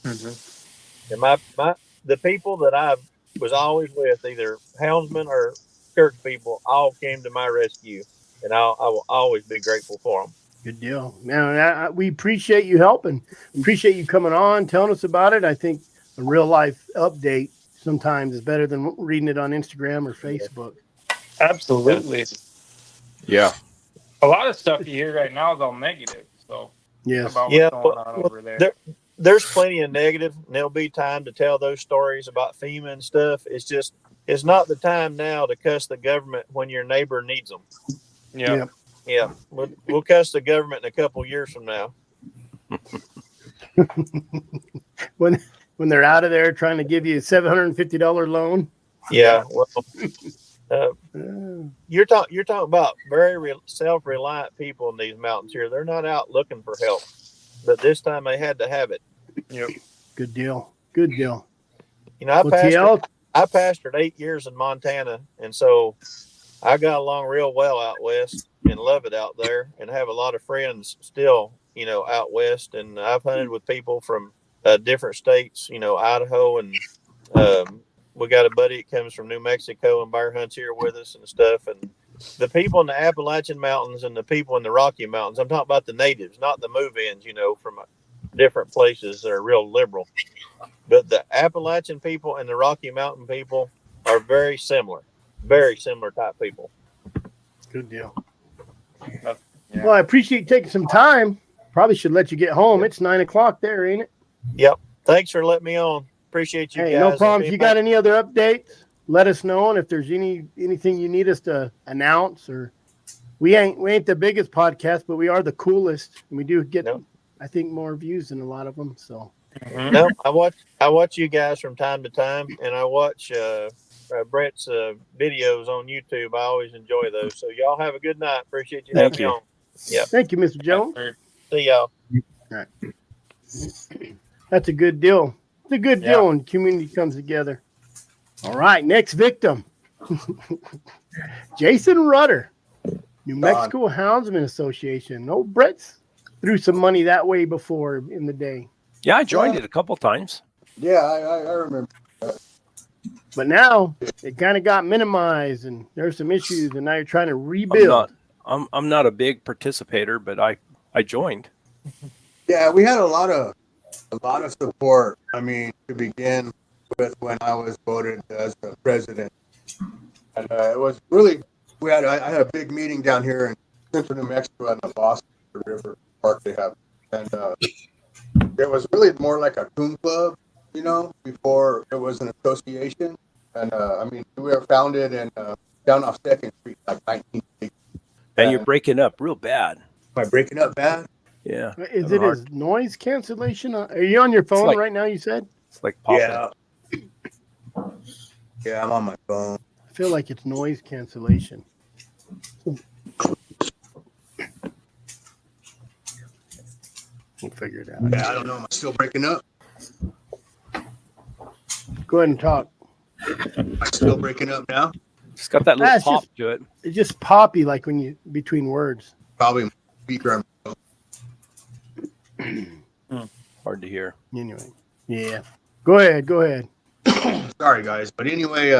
Mm-hmm. And the people that I was always with, either houndsmen or church people, all came to my rescue, and I will always be grateful for them. Good deal, man. We appreciate you helping. Appreciate you coming on, telling us about it. I think a real life update sometimes is better than reading it on Instagram or Facebook. Absolutely. Yeah. A lot of stuff you hear right now is all negative. So yes, about what's going on over there. There's plenty of negative, and there'll be time to tell those stories about FEMA and stuff. It's not the time now to cuss the government when your neighbor needs them. Yeah. Yeah. We'll cuss the government in a couple years from now. when they're out of there trying to give you a $750 loan. Yeah. Well, you're talking about very self-reliant people in these mountains here. They're not out looking for help, but this time they had to have it. Yep. Good deal. Good deal. I pastored 8 years in Montana, and so I got along real well out west and love it out there, and have a lot of friends still, out west. And I've hunted with people from different states, Idaho, and we got a buddy that comes from New Mexico and bear hunts here with us and stuff. And the people in the Appalachian Mountains and the people in the Rocky Mountains, I'm talking about the natives, not the move-ins, from different places that are real liberal. But the Appalachian people and the Rocky Mountain people are very similar type people. Good deal. Yeah. Well, I appreciate you taking some time. Probably should let you get home. It's 9:00 there, ain't it? Yep. Thanks for letting me on. Appreciate you Hey, guys. no problem. If you got any other updates, let us know. And if there's anything you need us to announce, or we ain't the biggest podcast, but we are the coolest, and we do get I think more views than a lot of them. So no, I watch you guys from time to time, and I watch Brett's videos on YouTube. I always enjoy those. So y'all have a good night. Appreciate you having me on. Yeah. Thank you, Mr. Jones. See y'all. All right. That's a good deal. It's a good deal when community comes together. All right, next victim. Jason Rudder, New Mexico Houndsmn Association. No, Brett's threw some money that way before in the day. Yeah, I joined it a couple times. Yeah, I remember that. But now it kind of got minimized, and there's some issues, and now you're trying to rebuild. I'm not a big participator, but I joined. Yeah, we had a lot of support. I mean, to begin with, when I was voted as the president, and it was really I had a big meeting down here in central New Mexico at the Boston River Park they have, and it was really more like a coon club, before it was an association. And I mean, we were founded in down off Second Street, like 1980. And you're breaking up real bad. Am I breaking up bad? Yeah. Is it as noise cancellation? Are you on your phone right now, you said? It's like popping. Yeah, I'm on my phone. I feel like it's noise cancellation. We'll figure it out. Yeah, I don't know. Am I still breaking up? Go ahead and talk. Am I still breaking up now? It's got that little pop to it. It's just poppy, like when you between words. Probably speaker. Hard to hear. Anyway, yeah. Go ahead. Sorry, guys, but anyway,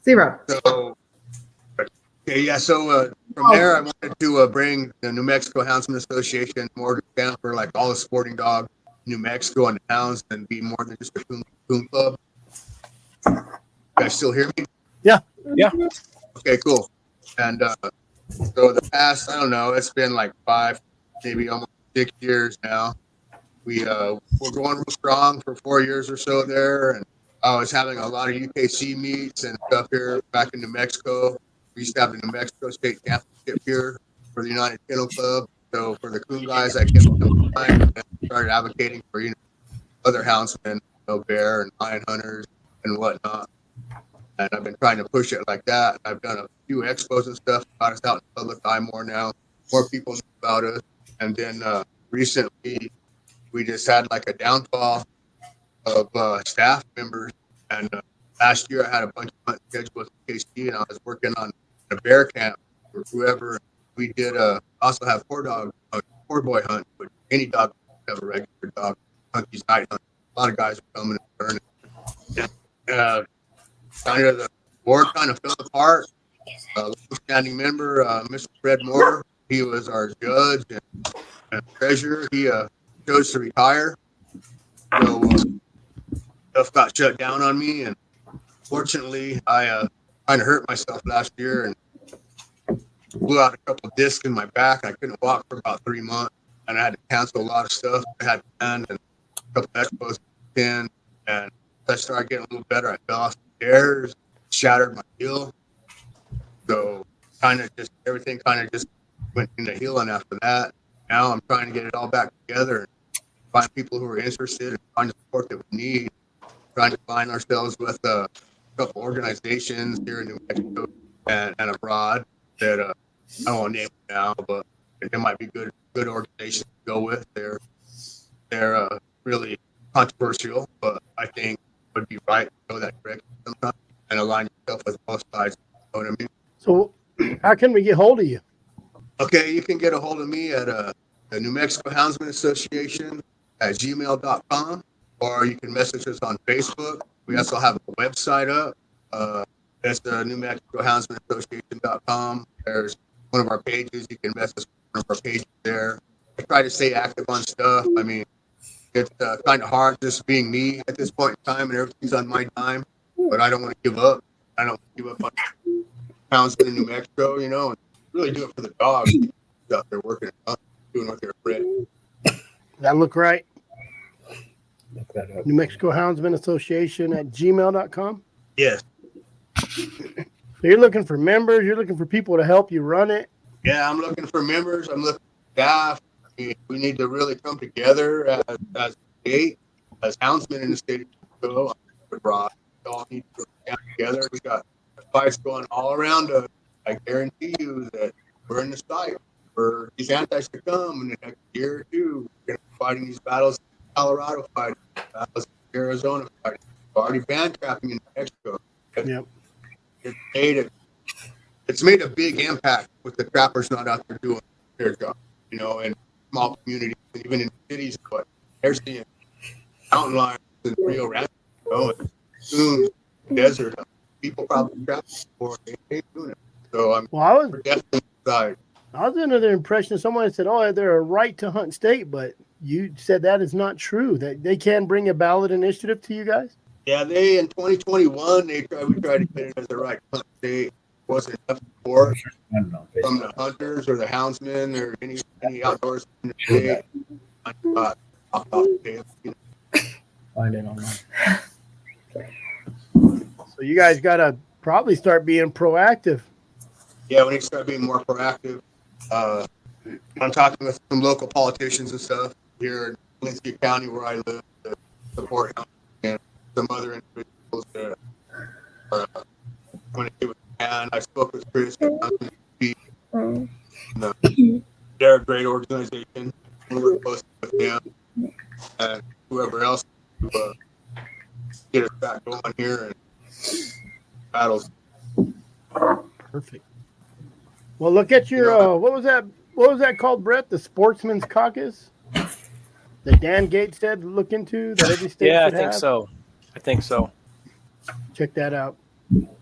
0. So, okay, yeah. So from there, I wanted to bring the New Mexico Houndsmn Association more to stand for like all the sporting dog in New Mexico and hounds, and be more than just a coon club. You guys still hear me? Yeah. Okay, cool. And so the past, I don't know, it's been like 5, maybe almost 6 years now. We're going real strong for 4 years or so there, and I was having a lot of UKC meets and stuff here back in New Mexico. We used to have the New Mexico State Championship here for the United Kennel Club. So for the coon guys, I kept them behind and started advocating for other houndsmen, bear and lion hunters and whatnot. And I've been trying to push it like that. I've done a few expos and stuff, got us out in the public eye more now. More people know about us. And then recently, we just had like a downfall of staff members. And last year, I had a bunch of hunts scheduled with KC, and I was working on a bear camp for whoever. We did also have four boy hunt, but any dog have a regular dog hunt. These night hunt. A lot of guys were coming and turning. Kind of the board kind of fell apart. Standing member, Mr. Fred Moore, he was our judge and treasurer. He chose to retire. So stuff got shut down on me, and fortunately, I kind of hurt myself last year and blew out a couple of discs in my back. I couldn't walk for about 3 months, and I had to cancel a lot of stuff I had planned and a couple of expos in. And I started getting a little better. I fell off the stairs, shattered my heel. So everything kind of just went into healing after that. Now I'm trying to get it all back together and find people who are interested and find the support that we need. Trying to find ourselves with a couple organizations here in New Mexico and abroad that I don't want to name them now, but it might be good organizations to go with. They're really controversial, but I think it would be right to go that direction sometimes and align yourself with both sides. You know what I mean? So how can we get hold of you? Okay, you can get a hold of me at the New Mexico Houndsmn Association at gmail.com, or you can message us on Facebook. We also have a website up. That's the New Mexico Houndsmn Association.com. There's one of our pages. You can message one of our pages there. I try to stay active on stuff. I mean, it's kind of hard just being me at this point in time, and everything's on my time, but I don't want to give up. I don't give up on houndsmen in New Mexico, you know, and really do it for the dogs out there working, doing what they're bred. That look right? Look that up. New Mexico Houndsmn Association at gmail.com. Yes. So you're looking for members. You're looking for people to help you run it. Yeah, I'm looking for members. I'm looking for staff. We need to really come together as a state, as houndsmen in the state of Mexico. We all need to come together. We got fights going all around us. I guarantee you that we're in the fight for these antis to come in the next year or two. We're going to be fighting these battles in Colorado, fighting battles in Arizona, fighting. We're already banned trapping in Mexico. Yep. It's made a big impact with the trappers not out there doing their job, you know, in small communities, even in cities, but they're seeing mountain lions in Rio Grande, you know, and soon desert. People probably trap before they ain't doing it. So we're definitely excited. I was under the impression someone said, "Oh, they're a right to hunt state," but you said that is not true. That they can bring a ballot initiative to you guys. Yeah, they in 2021 we tried to get it as a right to hunt state. Wasn't enough support from the hunters or the houndsmen or any outdoors in the state. Find it online. So you guys got to probably start being proactive. Yeah, we need to start being more proactive. I'm talking with some local politicians and stuff here in Valencia County where I live to support houndsmen and some other individuals that are when it was. And I spoke with Chris. They're a great organization. We were close with them and whoever else to get us back going here and battles. Perfect. Well, look at your what was that called, Brett? The Sportsman's Caucus that Dan Gates said look into that every state Yeah, I should think have? so. I think so. Check that out.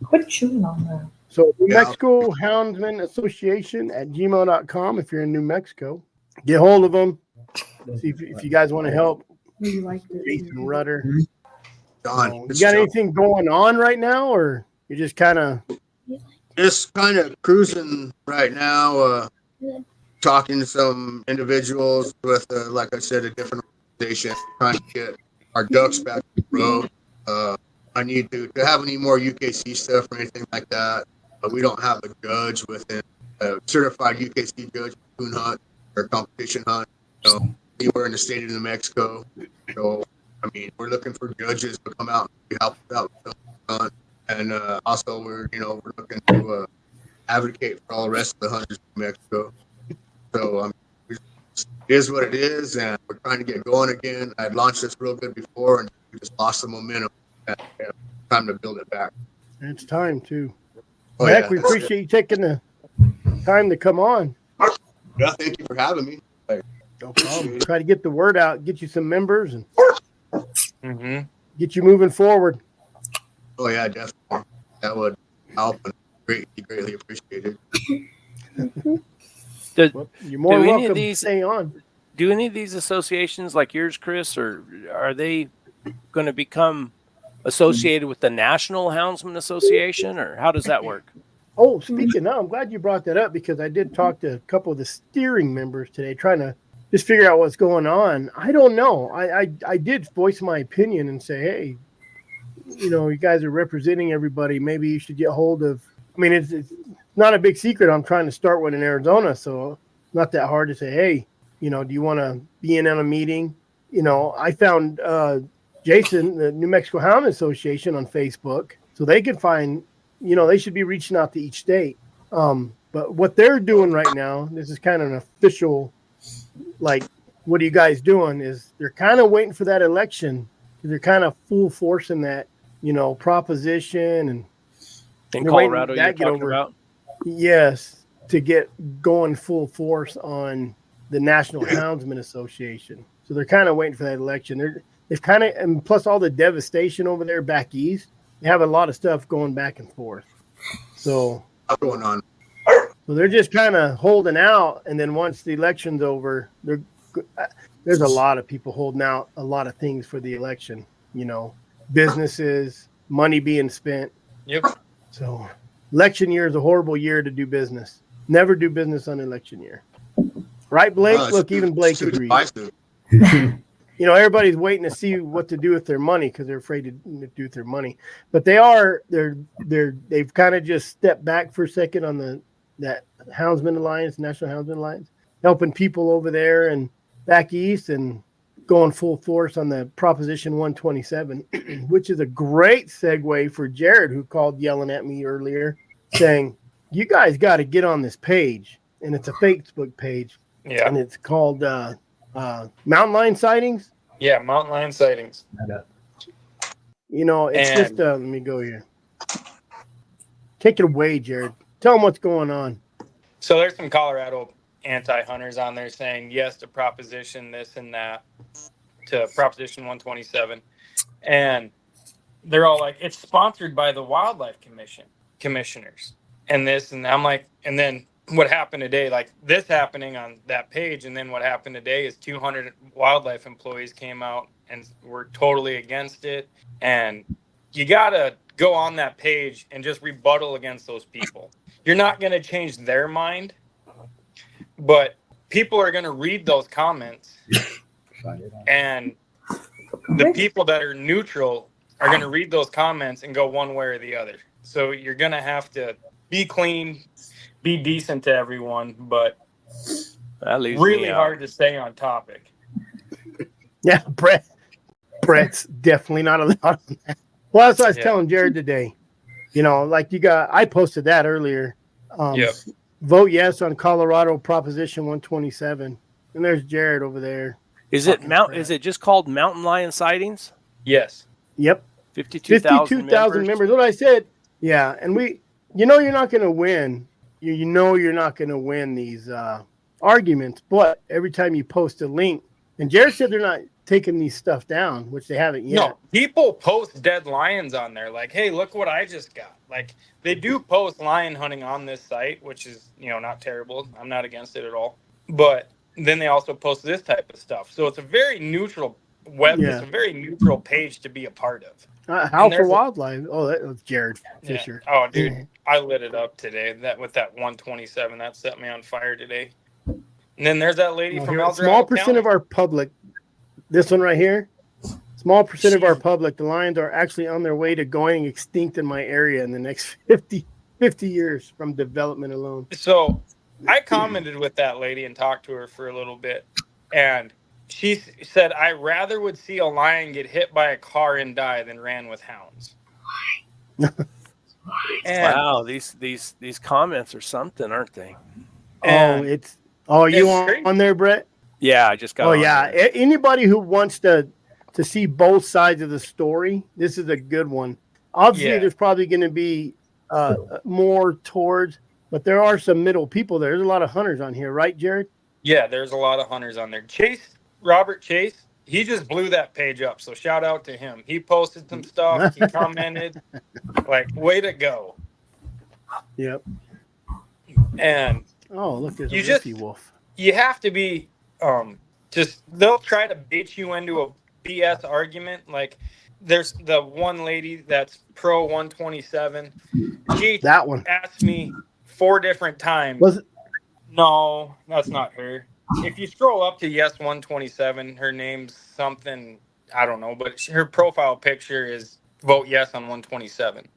Quit chewing on that. So New Mexico Houndsmn Association at gmail.com if you're in New Mexico. Get hold of them. See if you guys want to help. You like Jason Rudder. Don, You got anything going on right now, or you're just kind of cruising right now, talking to some individuals with, like I said, a different organization, trying to get our ducks back to the road. I need to have any more UKC stuff or anything like that. We don't have a judge within a certified UKC judge coon hunt or competition hunt, you know, anywhere in the state of New Mexico. So, I mean, we're looking for judges to come out and help us out with the hunt. And also, we're looking to advocate for all the rest of the hunters in New Mexico. So, it is what it is, and we're trying to get going again. I launched this real good before, and we just lost the momentum. Time to build it back. It's time too. Oh, Heck, yeah. we appreciate you taking the time to come on. Yeah, thank you for having me. No problem. Try to get the word out, get you some members, and get you moving forward. Oh yeah, definitely. That would help and greatly appreciated. You're more welcome to stay on. Do any of these associations like yours, Chris, or are they going to become associated with the National Houndsman Association, or how does that work? Oh, speaking of, I'm glad you brought that up because I did talk to a couple of the steering members today, trying to just figure out what's going on. I don't know. I did voice my opinion and say, hey, you guys are representing everybody. Maybe you should get hold of. I mean, it's not a big secret. I'm trying to start one in Arizona, so not that hard to say, hey, do you want to be in on a meeting? I found Jason, the New Mexico Houndsmn Association on Facebook, so they can find, they should be reaching out to each state. But what they're doing right now, this is kind of an official, like, what are you guys doing? Is they're kind of waiting for that election because they're kind of full forcing that, proposition and in Colorado you're talking about? Yes, to get going full force on the National Houndsmn Association. So they're kind of waiting for that election. They've kind of, and plus all the devastation over there back east, they have a lot of stuff going back and forth. So what's going on? So they're just kind of holding out, and then once the election's over, there's a lot of people holding out a lot of things for the election. Businesses, money being spent. Yep. So Election year is a horrible year to do business. Never do business on election year. Right, Blake? Look, even Blake agrees. You know, everybody's waiting to see what to do with their money because they're afraid to do with their money. But they've kind of just stepped back for a second on that Houndsman Alliance, National Houndsman Alliance, helping people over there and back east and going full force on the Proposition 127, which is a great segue for Jared, who called yelling at me earlier saying, you guys got to get on this page. And it's a Facebook page. Yeah. And it's called mountain lion sightings. Yeah, mountain lion sightings. You know, it's just let me go here. Take it away, Jared. Tell them what's going on. So there's some Colorado anti-hunters on there saying yes to proposition this and that, to Proposition 127, and they're all like, it's sponsored by the Wildlife commissioners and this, and I'm like, and then what happened today, like this happening on that page, and then what happened today is 200 wildlife employees came out and were totally against it. And you gotta go on that page and just rebuttal against those people. You're not going to change their mind, but people are going to read those comments, and the people that are neutral are going to read those comments and go one way or the other. So you're going to have to be clean, be decent to everyone, but really hard to stay on topic. Yeah, Brett's definitely not allowed on that. Well, that's what I was telling Jared today. You know, like I posted that earlier. Vote yes on Colorado Proposition 127. And there's Jared over there. Is it just called Mountain Lion Sightings? Yes. Yep. 52,000 members. What I said. Yeah, and you're not going to win. You know you're not going to win these arguments, but every time you post a link, and Jared said they're not taking these stuff down, which they haven't yet. No, people post dead lions on there. Like, hey, look what I just got. Like, they do post lion hunting on this site, which is, not terrible. I'm not against it at all. But then they also post this type of stuff. So it's a very neutral it's a very neutral page to be a part of. How for Wildlife? Oh, that was Jared Fisher. Yeah. Oh, dude, I lit it up today. With that 127, that set me on fire today. And then there's that lady from El Dorado Small percent of our public. This one right here, small percent of our public, the lions are actually on their way to going extinct in my area in the next 50 years from development alone. So I commented with that lady and talked to her for a little bit. And she said, I rather would see a lion get hit by a car and die than ran with hounds. Wow, these comments are something, aren't they? You on there, Brett? Yeah, I just got. Oh yeah, there. Anybody who wants to see both sides of the story, this is a good one. Obviously, there's probably going to be more towards, but there are some middle people there. There's a lot of hunters on here, right, Jared? Yeah, there's a lot of hunters on there. Robert Chase, he just blew that page up. So shout out to him. He posted some stuff. He commented, like, way to go. Yep. And look, there's a Riffy wolf. You have to be. They'll try to bait you into a BS argument. Like, there's the one lady that's pro 127. She asked me 4 different times. Was it? No, that's not her. If you scroll up to yes 127, her name's something, I don't know, but her profile picture is vote yes on 127.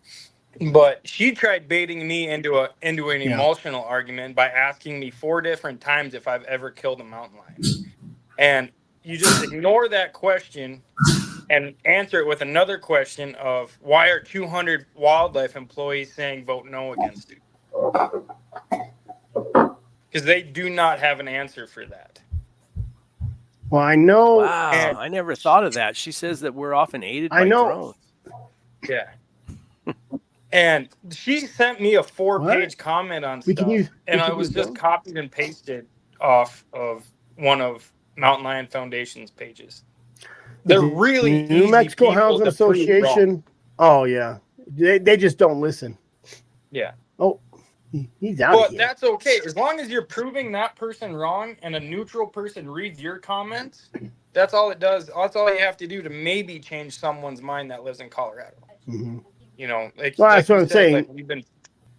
But she tried baiting me into an emotional argument by asking me 4 different times if I've ever killed a mountain lion. And you just ignore that question and answer it with another question of, why are 200 wildlife employees saying vote no against it? Because they do not have an answer for that. Well, I know. Wow, I never thought of that. She says that we're often aided by drones. Yeah. And she sent me a 4-page comment on stuff, and I was just copied and pasted off of one of Mountain Lion Foundation's pages. They're really New Mexico Houndsmn Association. Oh yeah, they just don't listen. Yeah. Oh, he's out. But that's okay as long as you're proving that person wrong, and a neutral person reads your comments. That's all it does. That's all you have to do to maybe change someone's mind that lives in Colorado. Mm-hmm. That's what I'm saying. Like, we've been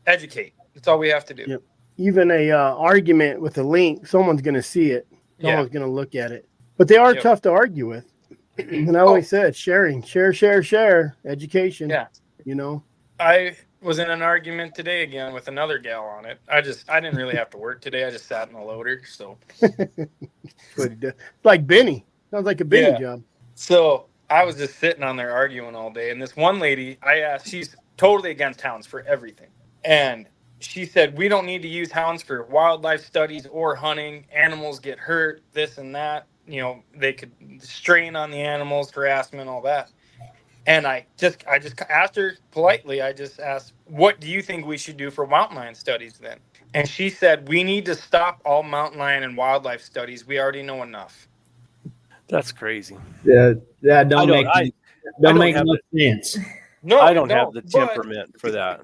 educate. That's all we have to do. Yep. Even a argument with a link, someone's going to see it. Someone's going to look at it. But they are tough to argue with. And I always said sharing, share, education. Yeah. You know, I was in an argument today again with another gal on it. I didn't really have to work today. I just sat in the loader. So like Benny. Sounds like a Benny job. So I was just sitting on there arguing all day. And this one lady, I asked, she's totally against hounds for everything. And she said, we don't need to use hounds for wildlife studies or hunting. Animals get hurt, this and that. You know, they could strain on the animals, harassment, all that. And I just asked her politely, I just asked, what do you think we should do for mountain lion studies then? And she said, we need to stop all mountain lion and wildlife studies. We already know enough. That's crazy. Yeah, that don't make no sense. No, I don't have the temperament for that.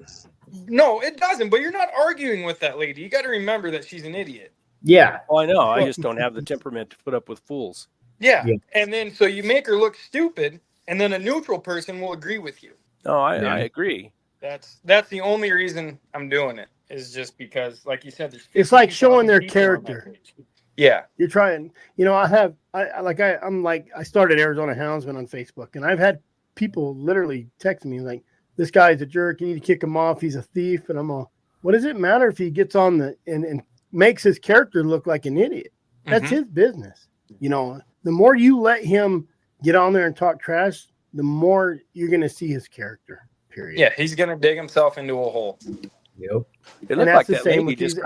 No, it doesn't. But you're not arguing with that lady. You got to remember that she's an idiot. Yeah. Oh, I know. I just don't have the temperament to put up with fools. Yeah. And then so you make her look stupid, and then a neutral person will agree with you. No, I agree. That's the only reason I'm doing it, is just because, like you said, there's it's like showing their character. Yeah. You're trying, you know, I started Arizona Houndsman on Facebook, and I've had people literally text me like, this guy's a jerk. You need to kick him off. He's a thief. And I'm all, what does it matter if he gets on and makes his character look like an idiot? That's his business. You know, the more you let him get on there and talk trash, the more you're going to see his character, period. Yeah. He's going to dig himself into a hole. Yep. It looked like that lady just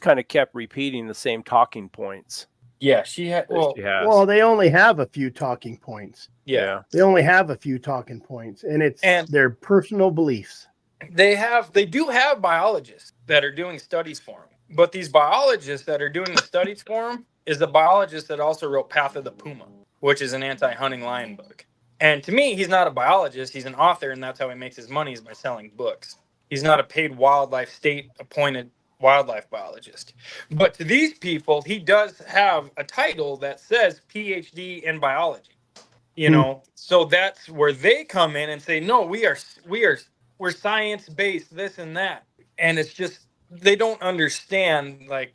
kind of kept repeating the same talking points. Yeah, she had. Well, they only have a few talking points. Yeah, they only have a few talking points, and it's their personal beliefs. They do have biologists that are doing studies for them, but these biologists that are doing the studies for them is the biologist that also wrote Path of the Puma, which is an anti-hunting lion book. And to me, he's not a biologist; he's an author, and that's how he makes his money, is by selling books. He's not a paid state-appointed wildlife biologist. But to these people, he does have a title that says PhD in biology. You know, so that's where they come in and say, no, we're science-based, this and that. And it's just, they don't understand. Like,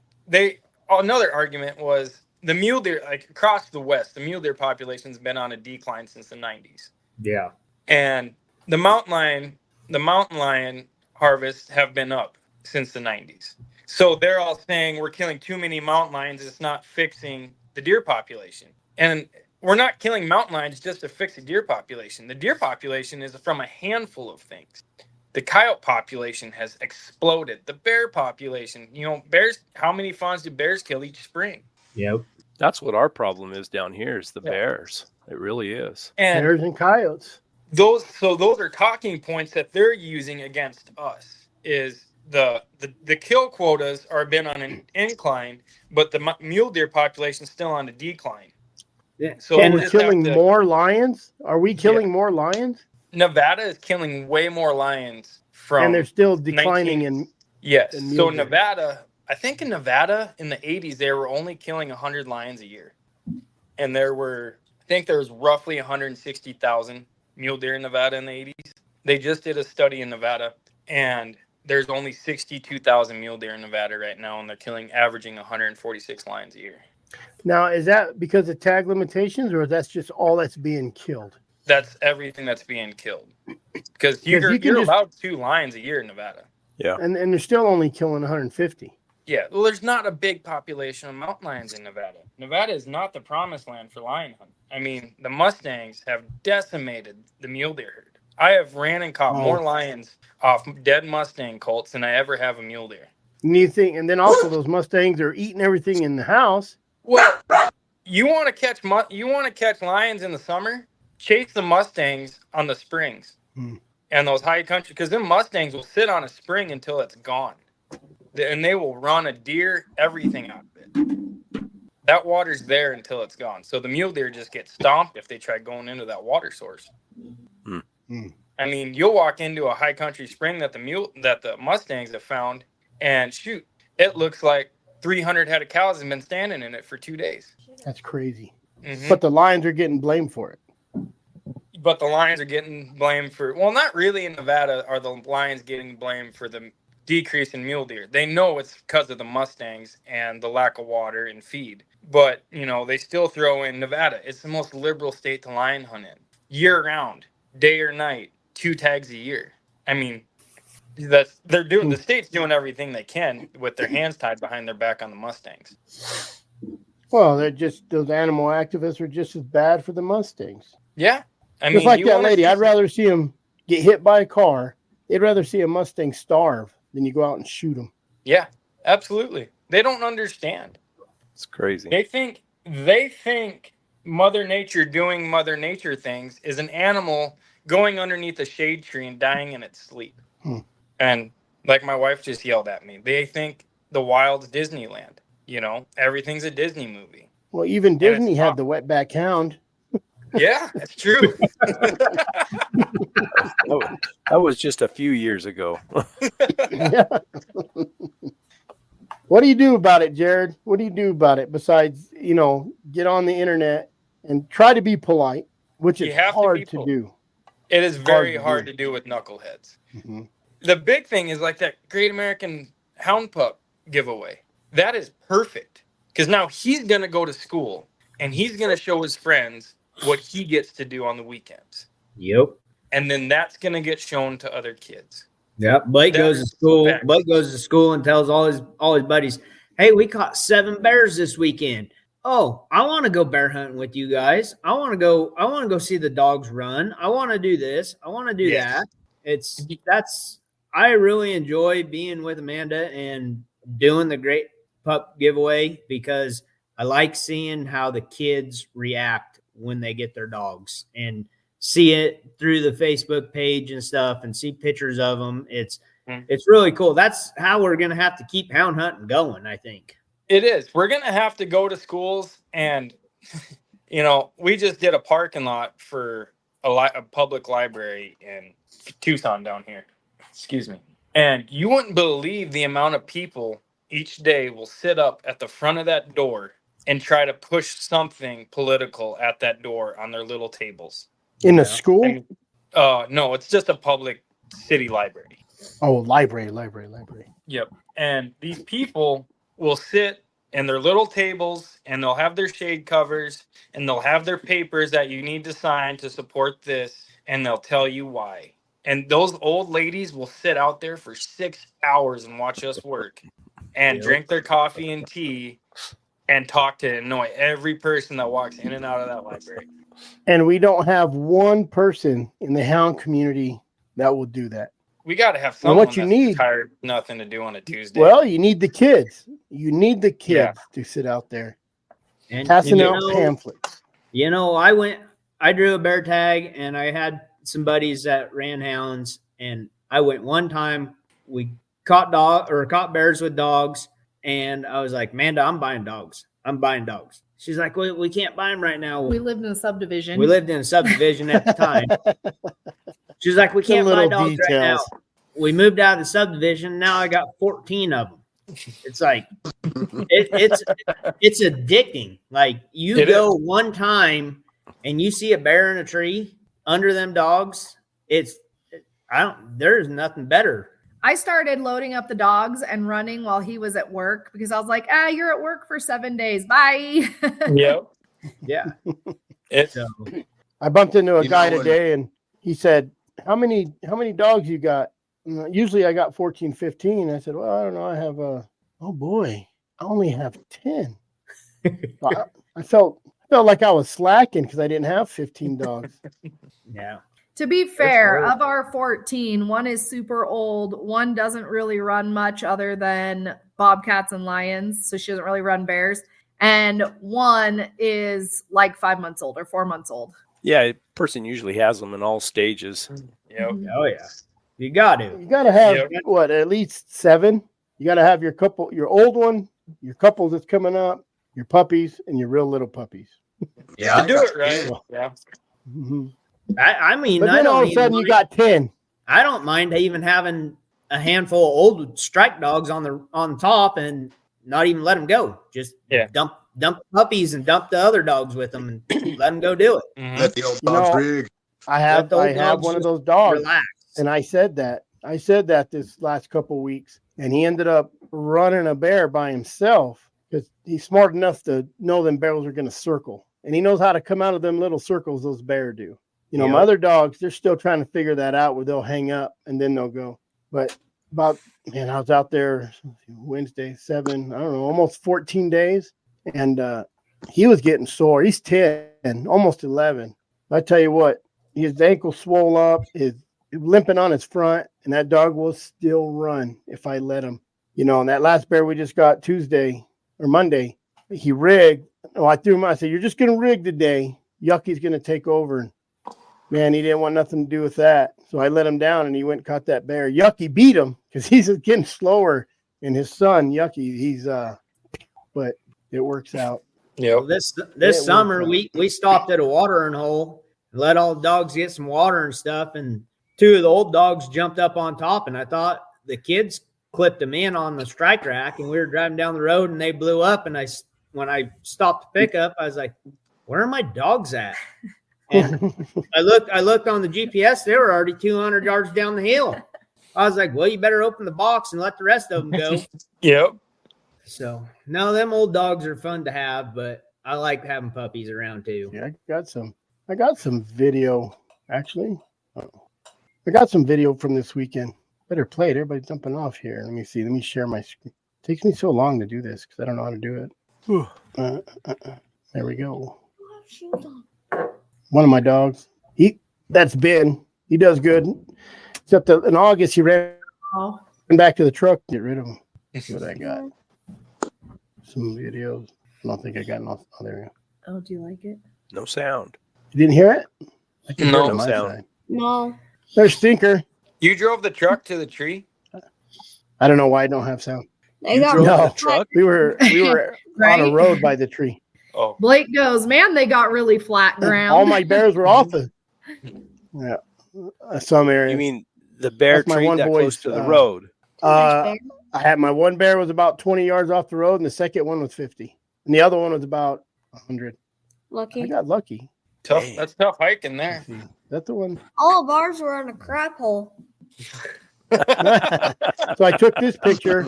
another argument was the mule deer, like across the West, the mule deer population's been on a decline since the 90s. Yeah. And the mountain lion harvests have been up since the 90s. So they're all saying we're killing too many mountain lions. It's not fixing the deer population. And we're not killing mountain lions just to fix the deer population. The deer population is from a handful of things. The coyote population has exploded. The bear population, you know, bears, how many fawns do bears kill each spring? Yep. That's what our problem is down here, is the bears. It really is. And bears and coyotes. Those are talking points that they're using against us, is the kill quotas are been on an incline, but the mule deer population is still on a decline. Yeah. So we're killing more lions? Are we killing more lions? Nevada is killing way more lions and they're still declining in so Nevada, I think in Nevada in the 80s they were only killing 100 lions a year. And there was roughly 160,000 mule deer in Nevada in the 80s. They just did a study in Nevada, and there's only 62,000 mule deer in Nevada right now, and they're averaging 146 lions a year. Now, is that because of tag limitations, or that's just all that's being killed? That's everything that's being killed. Because you're allowed 2 lions a year in Nevada. Yeah. And they're still only killing 150. Yeah. Well, there's not a big population of mountain lions in Nevada. Nevada is not the promised land for lion hunting. I mean, the Mustangs have decimated the mule deer herd. I have ran and caught more lions off dead Mustang colts than I ever have a mule deer. And then also those Mustangs are eating everything in the house. Well, you want to catch lions in the summer? Chase the Mustangs on the springs and those high country, because them Mustangs will sit on a spring until it's gone, and they will run a deer, everything out of it. That water's there until it's gone. So the mule deer just get stomped if they try going into that water source. I mean, you'll walk into a high country spring that the Mustangs have found, and shoot, it looks like 300 head of cows have been standing in it for 2 days. That's crazy. But the lions are getting blamed for it. but the Lions are getting blamed for, well, not really in Nevada are the Lions getting blamed for the decrease in mule deer. They know it's because of the Mustangs and the lack of water and feed. But, they still throw in Nevada. It's the most liberal state to lion hunt in. Year round, day or night, 2 tags a year. I mean, the state's doing everything they can with their hands tied behind their back on the Mustangs. Well, those animal activists are just as bad for the Mustangs. Yeah. Just like that lady, I'd rather see them get hit by a car. They'd rather see a Mustang starve than you go out and shoot them. Yeah, absolutely. They don't understand. It's crazy. They think Mother Nature doing Mother Nature things is an animal going underneath a shade tree and dying in its sleep. And like my wife just yelled at me, they think the wild's Disneyland. Everything's a Disney movie. Well, even Disney had the wetback hound. Yeah, that's true. That was just a few years ago. Yeah. What do you do about it, Jared? What do you do about it besides, get on the internet and try to be polite, which is hard to do. It is very hard to do with knuckleheads. Mm-hmm. The big thing is like that Great American Hound Pup giveaway. That is perfect because now he's going to go to school and he's going to show his friends what he gets to do on the weekends. Yep. And then that's going to get shown to other kids. Yeah, Blake goes to school. Blake goes to school and tells all his buddies, "Hey, we caught 7 bears this weekend. Oh, I want to go bear hunting with you guys. I want to go see the dogs run. I want to do this. I want to do that." I really enjoy being with Amanda and doing the Great Pup giveaway because I like seeing how the kids react when they get their dogs and see it through the Facebook page and stuff and see pictures of them. It's really cool. That's how we're going to have to keep hound hunting going, I think. It is. We're going to have to go to schools and, we just did a parking lot for a public library in Tucson down here. Excuse me. And you wouldn't believe the amount of people each day will sit up at the front of that door and try to push something political at that door on their little tables. In a school? No, it's just a public city library. Oh, library. Yep. And these people will sit in their little tables and they'll have their shade covers and they'll have their papers that you need to sign to support this. And they'll tell you why. And those old ladies will sit out there for 6 hours and watch us work and drink their coffee and tea and talk to annoy every person that walks in and out of that library. And we don't have one person in the hound community that will do that. We got to have someone that's tired, nothing to do on a Tuesday. Well, you need the kids. You need the kids to sit out there and passing out pamphlets. I drew a bear tag and I had some buddies that ran hounds and I went one time. We caught bears with dogs and I was like, Amanda, I'm buying dogs. She's like, we can't buy them right now. We lived in a subdivision. At the time. She's like, we can't buy dogs right now. We moved out of the subdivision. Now I got 14 of them. It's like, it's addicting. Like you go one time and you see a bear in a tree under them dogs. There's nothing better. I started loading up the dogs and running while he was at work because I was like, you're at work for 7 days. Bye. Yep. Yeah. I bumped into a guy today and he said, how many dogs you got? Usually I got 14, 15. I said, well, I don't know. I have oh boy, I only have 10. I felt like I was slacking because I didn't have 15 dogs. Yeah. To be fair, of our 14, one is super old. One doesn't really run much other than bobcats and lions. So she doesn't really run bears. And one is like 5 months old or 4 months old. Yeah, a person usually has them in all stages. Yep. Oh, yeah. You got to. You got to have, at least 7? You got to have your old one, your couple that's coming up, your puppies, and your real little puppies. Yeah. Do it right. Yeah. Mm-hmm. I mean, but then all of a sudden you got 10. I don't mind even having a handful of old strike dogs on top and not even let them go. Just dump puppies and dump the other dogs with them and let them go do it. Mm-hmm. Let the old dogs rig. I have one of those dogs. Relax. And I said that this last couple of weeks, and he ended up running a bear by himself because he's smart enough to know them bears are going to circle, and he knows how to come out of them little circles those bears do. You know, my other dogs, they're still trying to figure that out where they'll hang up and then they'll go. But I was out there Wednesday, 7, I don't know, almost 14 days, and he was getting sore. He's 10, almost 11. I tell you what, his ankle swole up, is limping on his front, and that dog will still run if I let him. You know, and that last bear we just got Tuesday or Monday, he rigged. Oh, I threw him out. I said, "You're just going to rig today. Yucky's going to take over." And man, he didn't want nothing to do with that. So I let him down, and he went and caught that bear. Yucky beat him because he's getting slower. And his son, Yucky, but it works out. Yeah. Well, this summer we stopped at a watering hole and let all the dogs get some water and stuff. And 2 of the old dogs jumped up on top, and I thought the kids clipped them in on the strike rack, and we were driving down the road and they blew up. And when I stopped to pick up, I was like, "Where are my dogs at?" And I looked on the GPS. They were already 200 yards down the hill. I was like, "Well, you better open the box and let the rest of them go." Yep. So no, them old dogs are fun to have, but I like having puppies around too. Yeah, I got some video actually. I got some video from this weekend. Better play it. Everybody's jumping off here. Let me see. Let me share my screen. It takes me so long to do this because I don't know how to do it. There we go. One of my dogs. That's Ben. He does good. Except in August, he ran back to the truck. Get rid of him. See what I got. Some videos. I don't think I got enough. Oh, there we go. Oh, do you like it? No sound. You didn't hear it? I can hear it No on my sound. side. No. There's Stinker. You drove the truck to the tree? I don't know why I don't have sound. They got No, the truck? we were Right? on a road by the tree. Oh. Blake goes, "Man, they got really flat ground." All my bears were off the some area. You mean the bear That's my tree one that boy's, close to the road? I had my one bear was about 20 yards off the road, and the second one was 50, and the other one was about 100. Lucky. I got lucky. Tough. That's tough hiking there. That's the one. All of ours were in a crap hole. So I took this picture.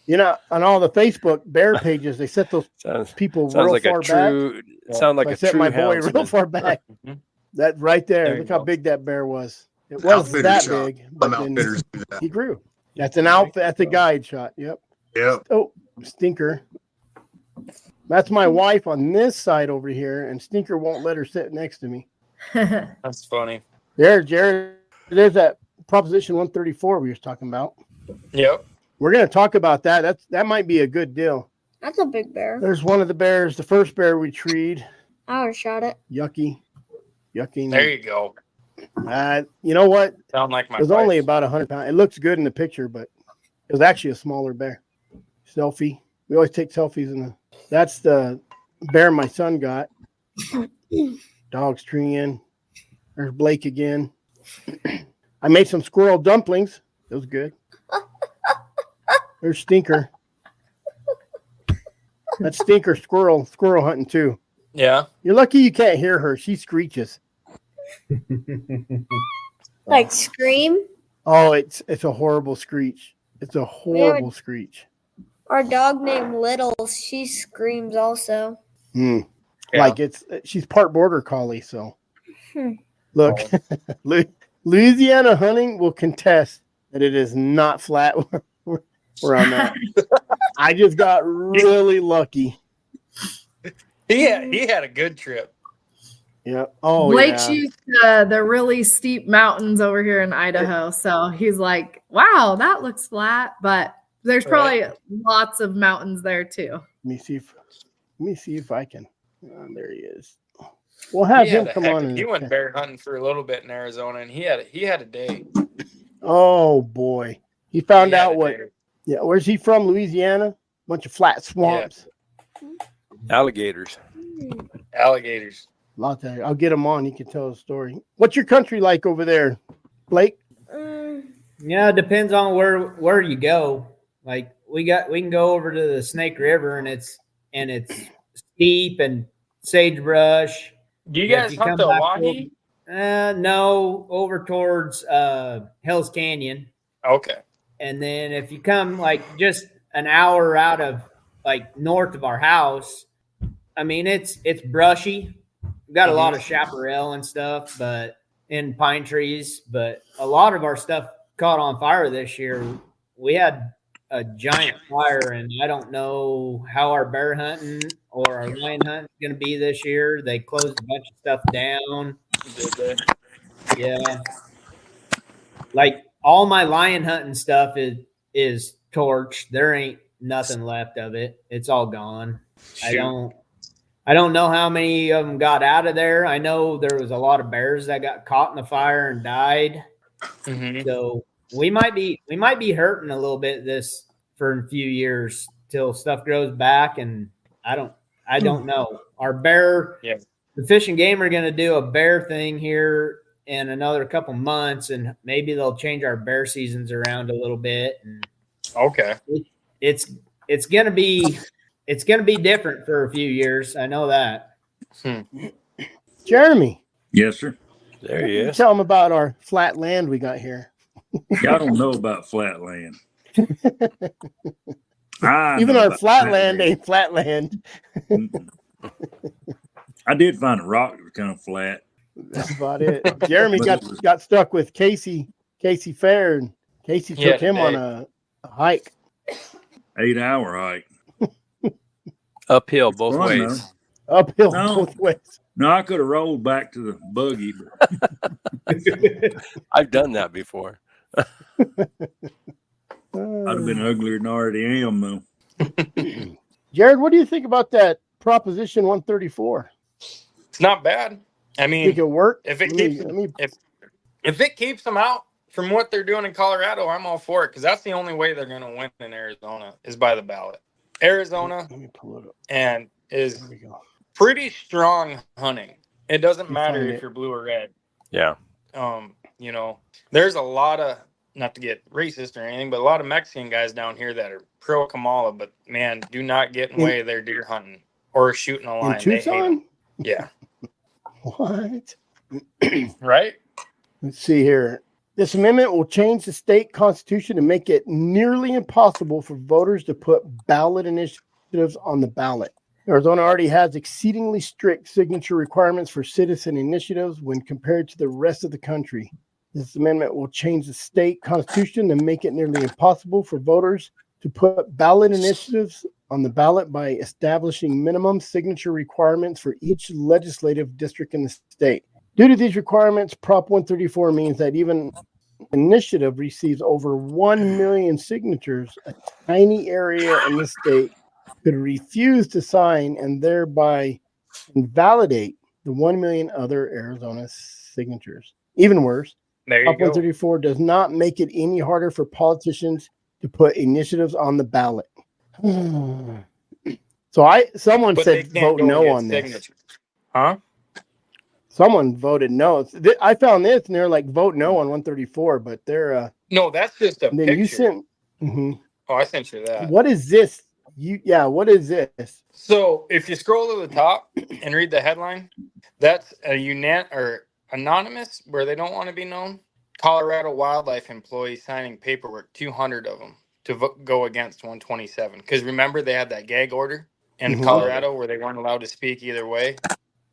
You know, on all the Facebook bear pages, they set those people real like far a true. back. Sounds like So I a set true my boy houndsman. real far back. That right there. Look how big that bear was. It was that big, but then he grew. That's an outfit. That's a guide shot. Yep. Oh, Stinker. That's my wife on this side over here, and Stinker won't let her sit next to me. That's funny. There, Jared. There's that Proposition 134 we was talking about. Yep. We're going to talk about that. That might be a good deal. That's a big bear. There's one of the bears, the first bear we treed. I would have shot it. Yucky. There you go. You know what? Sound like my It was only about 100 pounds. It looks good in the picture, but it was actually a smaller bear. Selfie. We always take selfies that's the bear my son got. Dog's treeing. There's Blake again. I made some squirrel dumplings. It was good. There's Stinker. That's Stinker squirrel hunting too. Yeah. You're lucky you can't hear her. She screeches. Like scream? Oh, it's a horrible screech. It's a horrible screech. Our dog named Little, she screams also. Yeah. Like she's part border collie, so look. Louisiana hunting will contest that it is not flat where I'm at. I just got really lucky. He had a good trip. Yeah. Oh, Blake shoots the really steep mountains over here in Idaho, so he's like, "Wow, that looks flat," but there's probably lots of mountains there too. Let me see if I can. There he is. We'll have him come on. He went bear hunting for a little bit in Arizona, and he had a day. Oh boy, he found out what. Yeah, where's he from? Louisiana. Bunch of flat swamps. Yeah. Alligators. Lots of. I'll get him on. He can tell a story. What's your country like over there, Blake? Yeah, it depends on where you go. Like we can go over to the Snake River, and it's steep and sagebrush. Do you guys hunt the wahi? No, over towards Hell's Canyon. Okay. And then if you come like just an hour out of like north of our house, I mean it's brushy. We've got a lot of chaparral and stuff, but in pine trees. But a lot of our stuff caught on fire this year. We had a giant fire, and I don't know how our bear hunting or our lion hunting is going to be this year. They closed a bunch of stuff down. Did they? Yeah, like all my lion hunting stuff is torched. There ain't nothing left of it. It's all gone. Shoot. I don't know how many of them got out of there. I know there was a lot of bears that got caught in the fire and died. So we might be hurting a little bit this for a few years till stuff grows back. And I don't know. Our bear, the Fish and Game are going to do a bear thing here in another couple months, and maybe they'll change our bear seasons around a little bit. And okay, it's going to be different for a few years. I know that. Jeremy. Yes, sir. There he is. Tell them about our flat land we got here. Y'all don't know about flat land. Even our flat land ain't flat land. I did find a rock that was kind of flat. That's about it. Jeremy got stuck with Casey Fair, and Casey took him on a hike. 8-hour hike. Uphill both ways. Though. Uphill both ways. No, I could have rolled back to the buggy. But I've done that before. I'd have been uglier than I already am, though. Jared, what do you think about that Proposition 134? It's not bad. I mean, think it work? If it keeps them out from what they're doing in Colorado, I'm all for it, because that's the only way they're going to win in Arizona is by the ballot. Arizona and is pretty strong hunting. It doesn't matter if you're blue or red. Yeah. You know, there's a lot of, not to get racist or anything, but a lot of Mexican guys down here that are pro Kamala, but man, do not get in the way of their deer hunting or shooting a lion. In Tucson? Yeah. What? Right? Let's see here. This amendment will change the state constitution to make it nearly impossible for voters to put ballot initiatives on the ballot. Arizona already has exceedingly strict signature requirements for citizen initiatives when compared to the rest of the country. This amendment will change the state constitution to make it nearly impossible for voters to put ballot initiatives on the ballot by establishing minimum signature requirements for each legislative district in the state. Due to these requirements, Prop 134 means that even initiative receives over 1 million signatures, a tiny area in the state could refuse to sign and thereby invalidate the 1 million other Arizona signatures. Even worse, Prop 134 does not make it any harder for politicians to put initiatives on the ballot. Someone said vote no on this. Huh? Someone voted no. I found this and they're like, vote no on 134, but they're no, that's just a then picture. You sent Oh, I sent you that. What is this? What is this? So if you scroll to the top and read the headline, that's a anonymous, where they don't want to be known. Colorado wildlife employees signing paperwork, 200 of them, to go against 127. Because remember, they had that gag order in Colorado where they weren't allowed to speak either way.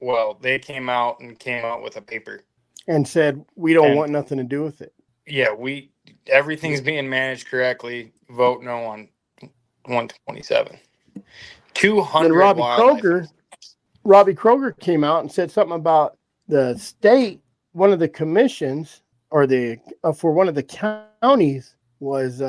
Well, they came out with a paper and said, we don't want nothing to do with it. Yeah, everything's being managed correctly. Vote no on 127. 200. And Robbie Kroger came out and said something about the state. One of the commissions or for one of the counties was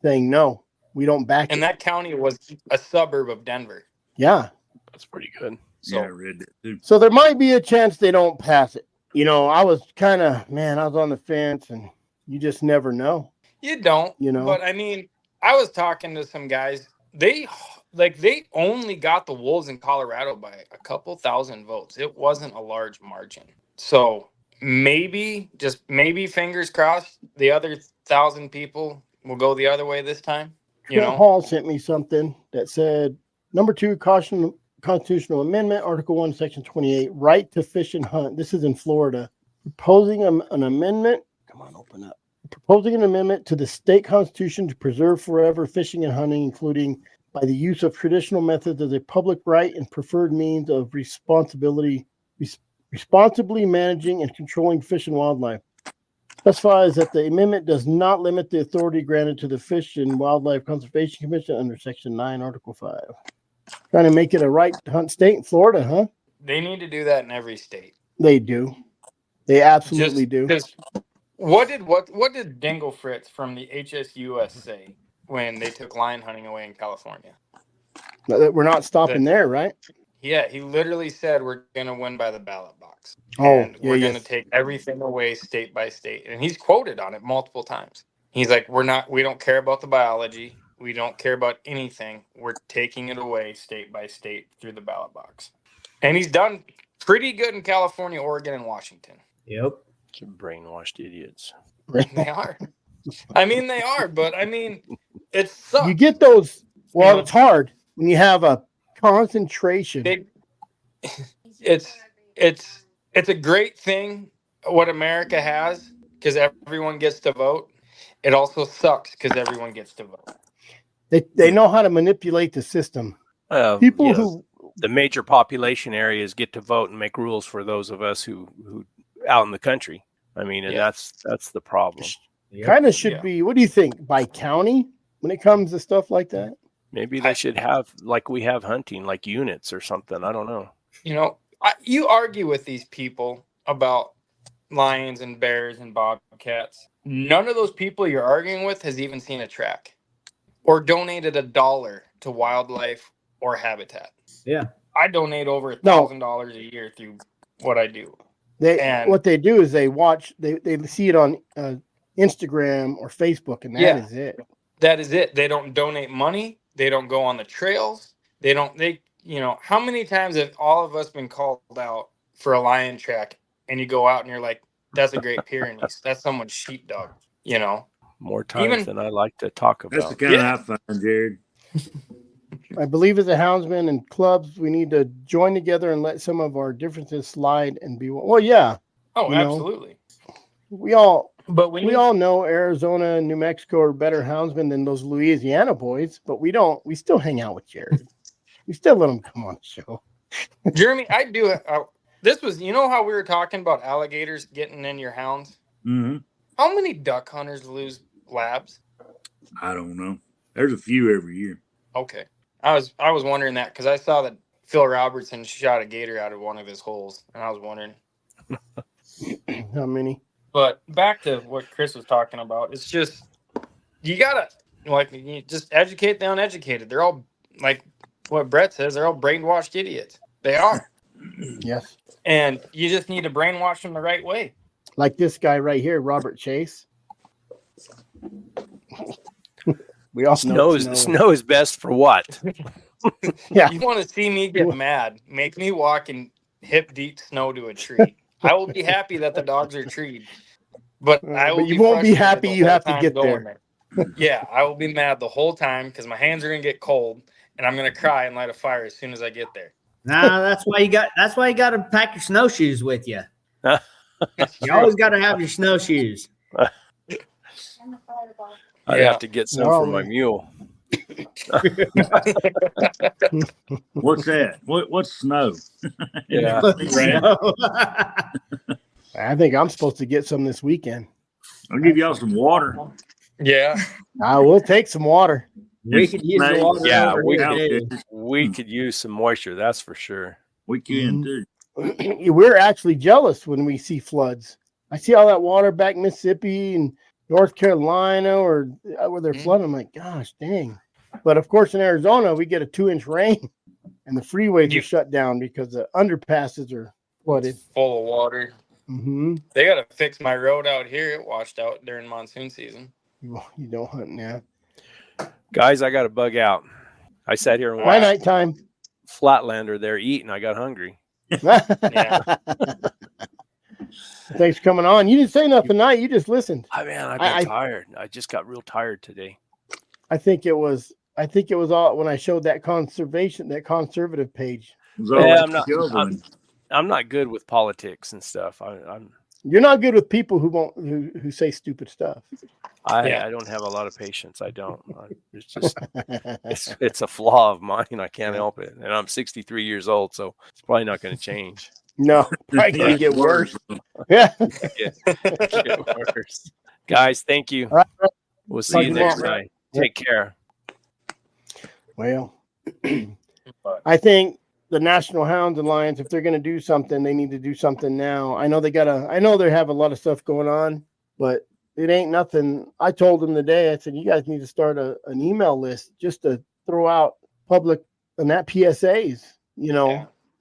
saying no, we don't back it. And that county was a suburb of Denver. Yeah, that's pretty good. So, yeah, I read that too. So there might be a chance they don't pass it. You know, I was I was on the fence, and you just never know. You don't, But I mean, I was talking to some guys. They only got the Wolves in Colorado by a couple thousand votes. It wasn't a large margin. So maybe, fingers crossed, the other 1,000 people will go the other way this time. Hall sent me something that said, number 2, constitutional amendment, Article 1, Section 28, right to fish and hunt. This is in Florida. proposing an amendment. Come on, open up. Proposing an amendment to the state constitution to preserve forever fishing and hunting, including by the use of traditional methods as a public right and preferred means of responsibly managing and controlling fish and wildlife. Specifies that the amendment does not limit the authority granted to the Fish and Wildlife Conservation Commission under Section 9, Article 5. Trying to make it a right to hunt state in Florida, huh? They need to do that in every state. They do. They absolutely do. Because what did Dingle Fritz from the HSUS say when they took lion hunting away in California? We're not stopping there, right? Yeah, he literally said we're going to win by the ballot box. Oh, and we're going to take everything away state by state. And he's quoted on it multiple times. He's like, we don't care about the biology. We don't care about anything. We're taking it away state by state through the ballot box. And he's done pretty good in California, Oregon, and Washington. Yep. Some brainwashed idiots. They are. I mean, they are, but I mean, it sucks. You get those. Well, it's hard when you have a concentration. It's a great thing what America has because everyone gets to vote. It also sucks because everyone gets to vote. They know how to manipulate the system. People who the major population areas get to vote and make rules for those of us who out in the country. I mean, and that's the problem. Kind of should be. What do you think? By county when it comes to stuff like that? Maybe they should have like we have hunting, like units or something. I don't know. You know, you argue with these people about lions and bears and bobcats. None of those people you're arguing with has even seen a track or donated $1 to wildlife or habitat. Yeah. I donate over $1,000 a year through what I do. What they do is they watch, they see it on Instagram or Facebook, and that is it. That is it. They don't donate money. They don't go on the trails. How many times have all of us been called out for a lion track and you go out and you're like, that's a Great Pyrenees. That's someone's sheepdog, More times than I like to talk about. That's the kind I find, Jared. I believe as a houndsman and clubs, we need to join together and let some of our differences slide and be well. Yeah. Oh, absolutely. We all know Arizona and New Mexico are better houndsmen than those Louisiana boys, but we still hang out with Jared. We still let him come on the show. Jeremy, I do. This was, how we were talking about alligators getting in your hounds? Mm-hmm. How many duck hunters lose labs? I don't know. There's a few every year. Okay. I was wondering that because I saw that Phil Robertson shot a gator out of one of his holes, and I was wondering how many. But back to what Chris was talking about, it's just you gotta just educate the uneducated. They're all like what Brett says. They're all brainwashed idiots. They are. Yes. And you just need to brainwash them the right way. Like this guy right here, Robert Chase. We all know snow is best for what? Yeah. You want to see me get mad? Make me walk in hip deep snow to a tree. I will be happy that the dogs are treed, but you won't be happy. You have to get there. Yeah, I will be mad the whole time because my hands are gonna get cold, and I'm gonna cry and light a fire as soon as I get there. Nah, that's why you got to pack your snowshoes with you. You always got to have your snowshoes. I'd have to get some for my mule. What's that? What's snow? Yeah. I think I'm supposed to get some this weekend. I'll give y'all some water. Yeah. I will take some water. We could use the water. Yeah, we could use some moisture. That's for sure. We can too. We're actually jealous when we see floods. I see all that water back in Mississippi and North Carolina or where they're flooding. I'm like, gosh, dang. But of course, in Arizona, we get a 2-inch rain and the freeways are shut down because the underpasses are flooded. Full of water. Mm-hmm. They got to fix my road out here. It washed out during monsoon season. You don't hunt now. Guys, I got to bug out. I sat here and Why watched nighttime? Flatlander there eating. I got hungry. Yeah. Thanks for coming on. You didn't say nothing tonight. You just listened. I've been tired. I just got real tired today. I think it was all when I showed that conservative page. Yeah, I'm not good with politics and stuff. You're not good with people who say stupid stuff. I don't have a lot of patience. I don't. It's just it's a flaw of mine. I can't help it. And I'm 63 years old, so it's probably not going to change. No, probably going to get worse. Yeah. Get worse. Guys, thank you. All right. We'll see you next time. Take care. Well, I think the National Hounds Alliance, if they're going to do something, they need to do something now. I know they have a lot of stuff going on, but it ain't nothing. I told them today, I said, you guys need to start an email list just to throw out public and that PSAs,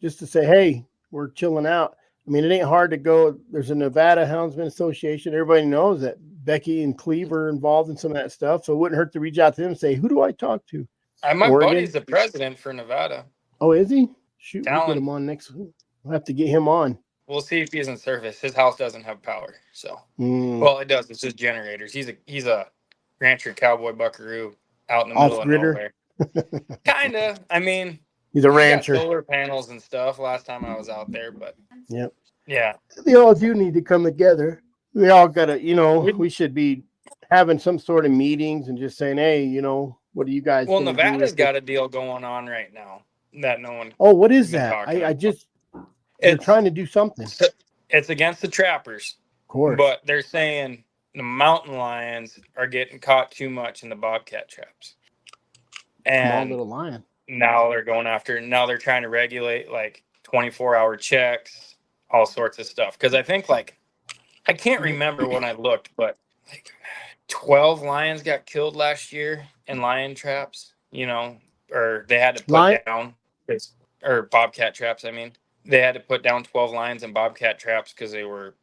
just to say, hey, we're chilling out. I mean, it ain't hard to go. There's a Nevada Houndsman Association. Everybody knows that Becky and Cleve are involved in some of that stuff. So it wouldn't hurt to reach out to them and say, who do I talk to? My Oregon? buddy's the president for Nevada. Oh, is he? Shoot, we'll Talent. get him on next week. We'll have to get him on. We'll see if he's in service. His house doesn't have power, so well, it does. It's just generators. He's a rancher, cowboy, buckaroo out in the middle of nowhere. Kinda. I mean, he's a rancher. Got solar panels and stuff. Last time I was out there, but yep. Yeah, they all do need to come together. We all gotta, we should be having some sort of meetings and just saying, hey, what do you guys? Well, Nevada's got a deal going on right now that no one. Oh, what is that? They're trying to do something. It's against the trappers, of course, but they're saying the mountain lions are getting caught too much in the bobcat traps. And small little lion. Now they're going after. Now they're trying to regulate like 24-hour checks, all sorts of stuff. Because I think I can't remember when I looked, but 12 lions got killed last year in lion traps. Or they had to put down, or bobcat traps. I mean. They had to put down 12 lions in bobcat traps because they were,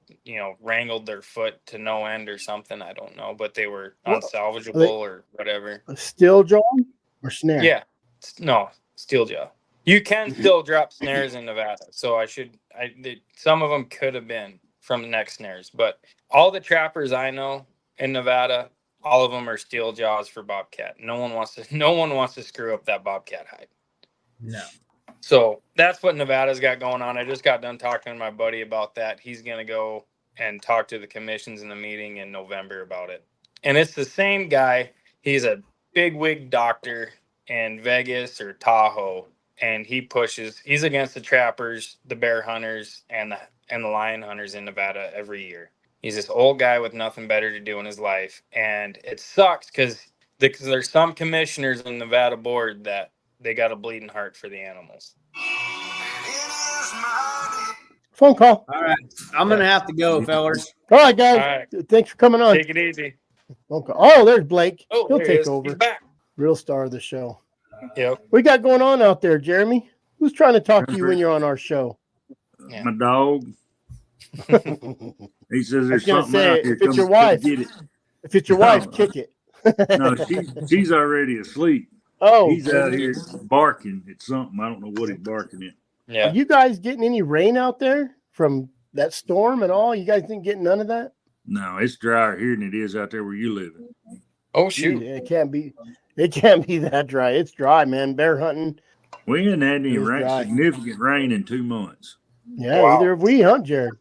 wrangled their foot to no end or something. I don't know, but they were unsalvageable or whatever. A steel jaw or snare? Yeah. No, steel jaw. You can still drop snares in Nevada. So some of them could have been from the neck snares, but all the trappers I know in Nevada, all of them are steel jaws for bobcat. No one wants to screw up that bobcat hide. No. So that's what Nevada's got going on. I just got done talking to my buddy about that. He's going to go and talk to the commissions in the meeting in November about it. And it's the same guy. He's a bigwig doctor in Vegas or Tahoe. And he's against the trappers, the bear hunters, and the lion hunters in Nevada every year. He's this old guy with nothing better to do in his life. And it sucks because there's some commissioners in the Nevada board that they got a bleeding heart for the animals. Phone call. All right. I'm going to have to go, fellas. All right, guys. All right. Thanks for coming on. Take it easy. Okay. Oh, there's Blake. Oh, he'll take over. He's back. Real star of the show. Yep. We got going on out there, Jeremy? Who's trying to talk to you when you're on our show? Yeah. My dog. He says there's something out here. If it's your wife, if it's your wife, kick it. No, she's already asleep. Oh, he's out here barking at something. I don't know what he's barking at. Yeah. Are you guys getting any rain out there from that storm at all? You guys didn't get none of that? No, it's drier here than it is out there where you live. Oh shoot! It can't be that dry. It's dry, man. Bear hunting. We ain't had any significant rain in 2 months. Yeah, neither have we, huh, Jared?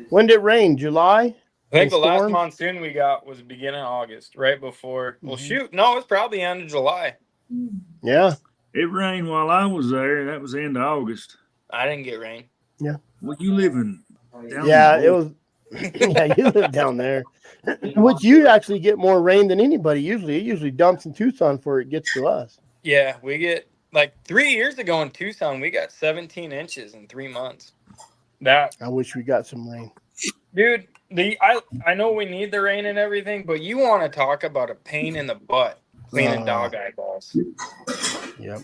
When did it rain? July? I think the last monsoon we got was beginning of August, right before. Well, shoot, no, it's probably end of July. Yeah. It rained while I was there. That was the end of August. I didn't get rain. Yeah. Well, you living down there? It was. Yeah, you live down there. Which you actually get more rain than anybody usually. It usually dumps in Tucson before it gets to us. Yeah, we get 3 years ago in Tucson, we got 17 inches in 3 months. I wish we got some rain. Dude, I know we need the rain and everything, but you want to talk about a pain in the butt cleaning dog eyeballs. Yep.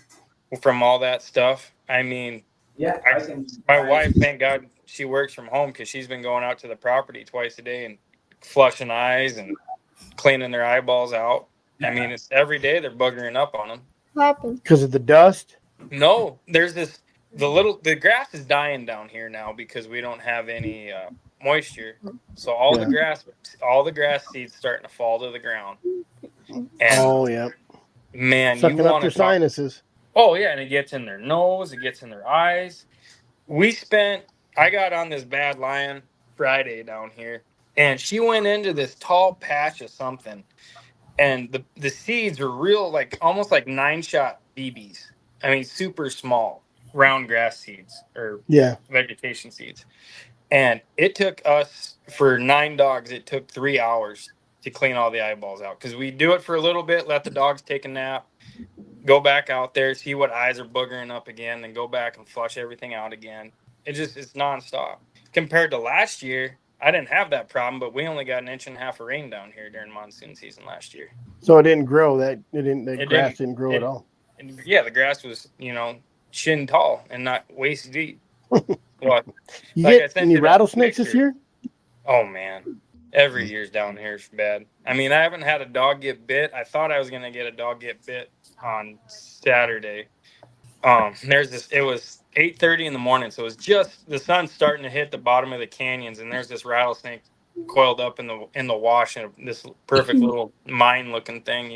From all that stuff. I mean, yeah. My wife, thank God, she works from home because she's been going out to the property twice a day and flushing eyes and cleaning their eyeballs out. I mean, it's every day they're buggering up on them. What happened? Because of the dust? No, there's the grass is dying down here now because we don't have any moisture. So all the grass seeds starting to fall to the ground. And man, sucking up their sinuses. Oh yeah, and it gets in their nose, it gets in their eyes. I got on this bad lion Friday down here, and she went into this tall patch of something, and the seeds were real, like almost like 9-shot BBs. I mean, super small, round grass seeds or vegetation seeds. And it took us, for 9 dogs, it took 3 hours to clean all the eyeballs out, because we do it for a little bit, let the dogs take a nap, go back out there, see what eyes are boogering up again, then go back and flush everything out again. It's nonstop. Compared to last year, I didn't have that problem, but we only got 1.5 inches of rain down here during monsoon season last year. So it didn't grow. The grass didn't grow at all. Yeah, the grass was, shin tall and not waist deep. Well, You get any rattlesnakes this year? Oh man, every year's down here is bad. I mean, I haven't had a dog get bit. I thought I was gonna get a dog get bit on Saturday. It was 8:30 in the morning, so it was just the sun starting to hit the bottom of the canyons, and there's this rattlesnake coiled up in the wash, and this perfect little mine looking thing,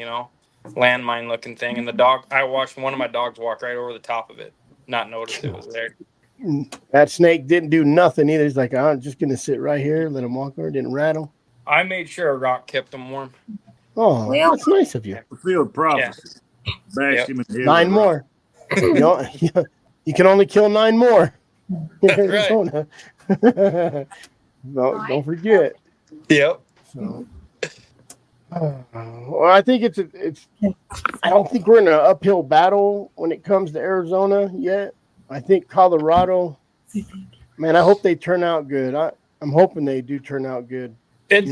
landmine looking thing. And I watched one of my dogs walk right over the top of it, not notice it was there. That snake didn't do nothing either. He's like, I'm just gonna sit right here, let him walk over, didn't rattle. I made sure a rock kept him warm. Oh, that's nice of you. Fulfilled prophecy. Bashed him in the head. 9 more. You can only kill 9 more. That's right. Don't forget. Yep. So, well, I think it's. I don't think we're in an uphill battle when it comes to Arizona yet. I think Colorado. Man, I hope they turn out good. I'm hoping they do turn out good. I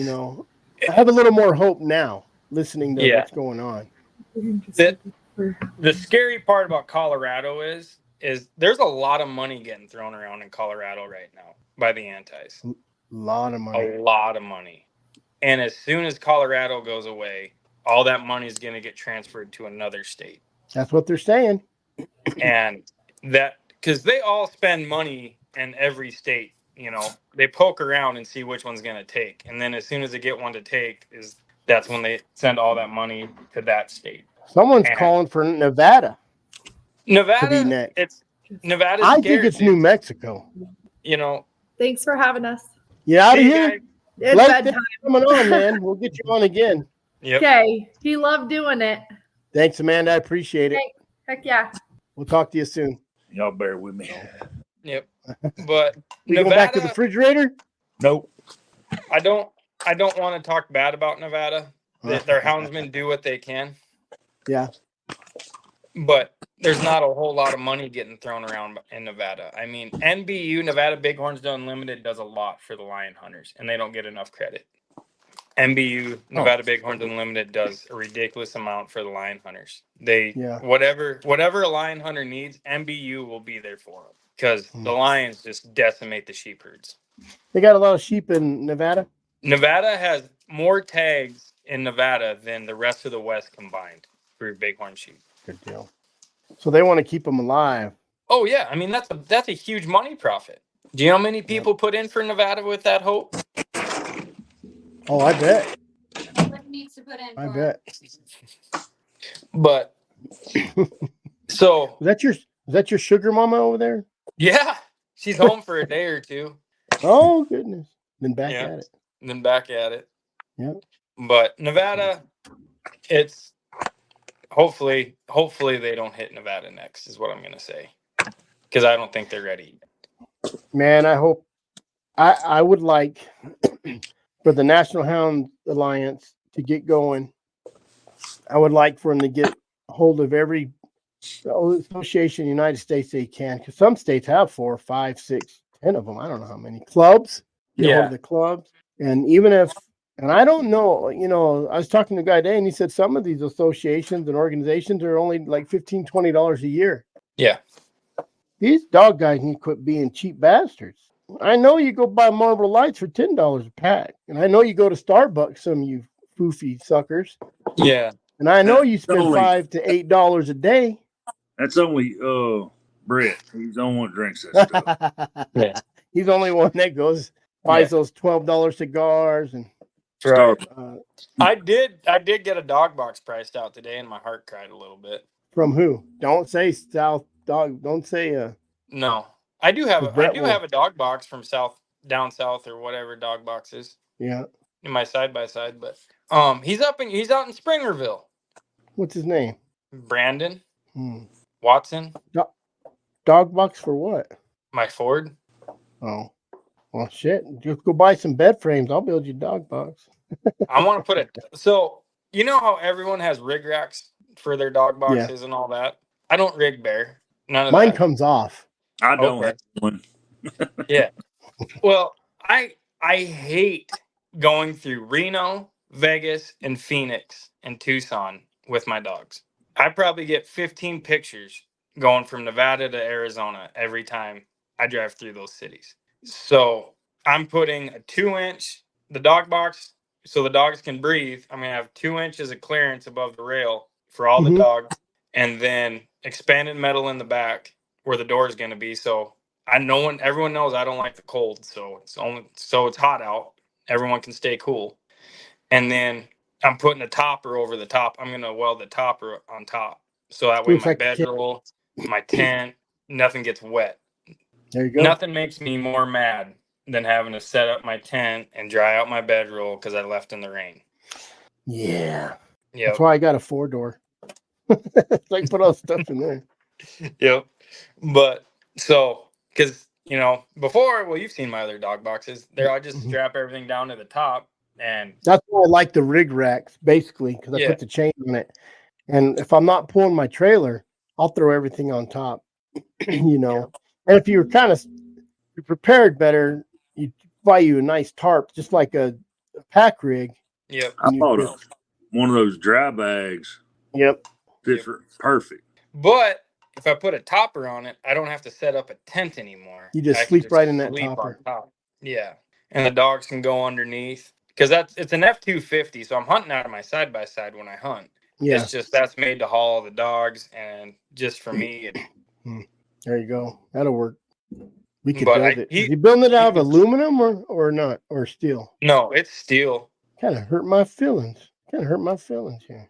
have a little more hope now listening to what's going on. The scary part about Colorado is there's a lot of money getting thrown around in Colorado right now by the antis. A lot of money. A lot of money. And as soon as Colorado goes away, all that money is going to get transferred to another state. That's what they're saying. And because they all spend money in every state, they poke around and see which one's going to take. And then as soon as they get one to take, that's when they send all that money to that state. Someone's calling for Nevada. Nevada, to be next. Nevada's I scared, think it's dude. New Mexico. Thanks for having us. Get out of here. It's bedtime. Coming on, man. We'll get you on again. Yep. Okay. He loved doing it. Thanks, Amanda. I appreciate it. Heck yeah. We'll talk to you soon. Y'all bear with me. Yep. But We go back to the refrigerator? Nope. I don't want to talk bad about Nevada. Their houndsmen do what they can. Yeah. But there's not a whole lot of money getting thrown around in Nevada. I mean, NBU, Nevada Bighorns Unlimited, does a lot for the lion hunters, and they don't get enough credit. NBU, Nevada Bighorns Unlimited, does a ridiculous amount for the lion hunters. Whatever a lion hunter needs, NBU will be there for them, because the lions just decimate the sheep herds. They got a lot of sheep in Nevada? Nevada has more tags in Nevada than the rest of the West combined for bighorn sheep. Good deal. So they want to keep them alive. Oh yeah, I mean that's a huge money profit. Do you know how many people put in for Nevada with that hope? Oh, I bet. I bet. But so is that your sugar mama over there? Yeah, she's home for a day or two. Oh goodness! Then back at it. Then back at it. Yeah. But Nevada, it's hopefully they don't hit Nevada next, is what I'm gonna say, because I don't think they're ready yet. Man, I hope. I would like for the National Hound Alliance to get going. I would like for them to get a hold of every association in the United States they can, because some states have 4, 5, 6, 10 of them. I don't know how many clubs. Get hold of the clubs, and even if. And I don't know, I was talking to a guy today and he said some of these associations and organizations are only like $15, $20 a year. Yeah. These dog guys need to quit being cheap bastards. I know you go buy Marlboro Lights for $10 a pack. And I know you go to Starbucks, some of you foofy suckers. Yeah. And I know you spend $5 to $8 a day. That's only Brett. He's the only one that drinks that stuff. Yeah. He's the only one that buys those $12 cigars and right. I did get a dog box priced out today, and my heart cried a little bit. From who? Don't say South Dog. Don't say No, I do have a dog box from South down south or whatever dog boxes Yeah. in my side by side. But he's out in Springerville. What's his name? Brandon Watson. Dog box for what? My Ford. Oh, well, shit. Just go buy some bed frames. I'll build you a dog box. I want to put it. So you know how everyone has rig racks for their dog boxes and all that. I don't rig bear. None of Mine that. comes off. I don't have one. Yeah. Well, I hate going through Reno, Vegas, and Phoenix and Tucson with my dogs. I probably get 15 pictures going from Nevada to Arizona every time I drive through those cities. So I'm putting a 2-inch, the dog box, so the dogs can breathe. I'm going to have 2 inches of clearance above the rail for all the dogs, and then expanded metal in the back where the door is going to be. So everyone knows I don't like the cold. So it's hot out. Everyone can stay cool. And then I'm putting a topper over the top. I'm going to weld the topper on top. So that way my bedroll, my tent, nothing gets wet. There you go. Nothing makes me more mad than having to set up my tent and dry out my bedroll because I left in the rain. Yeah. Yep. That's why I got a 4-door. Like put all the stuff in there. Yep. But so, because, before, well, you've seen my other dog boxes. There, I just strap everything down to the top. And that's why I like the rig racks, basically, because I put the chain on it. And if I'm not pulling my trailer, I'll throw everything on top, And if you're kind of prepared better, you buy you a nice tarp, just like a pack rig. Yep. I bought one of those dry bags. Yep. Fits perfect. But if I put a topper on it, I don't have to set up a tent anymore. You just sleep right in that topper. Top. Yeah. And the dogs can go underneath. Because it's an F-250, so I'm hunting out of my side-by-side when I hunt. Yeah. It's just that's made to haul the dogs, and just for me. There you go. That'll work. We could But build it. Is he building it out of aluminum or not? Or steel? No, it's steel. Kind of hurt my feelings. Here.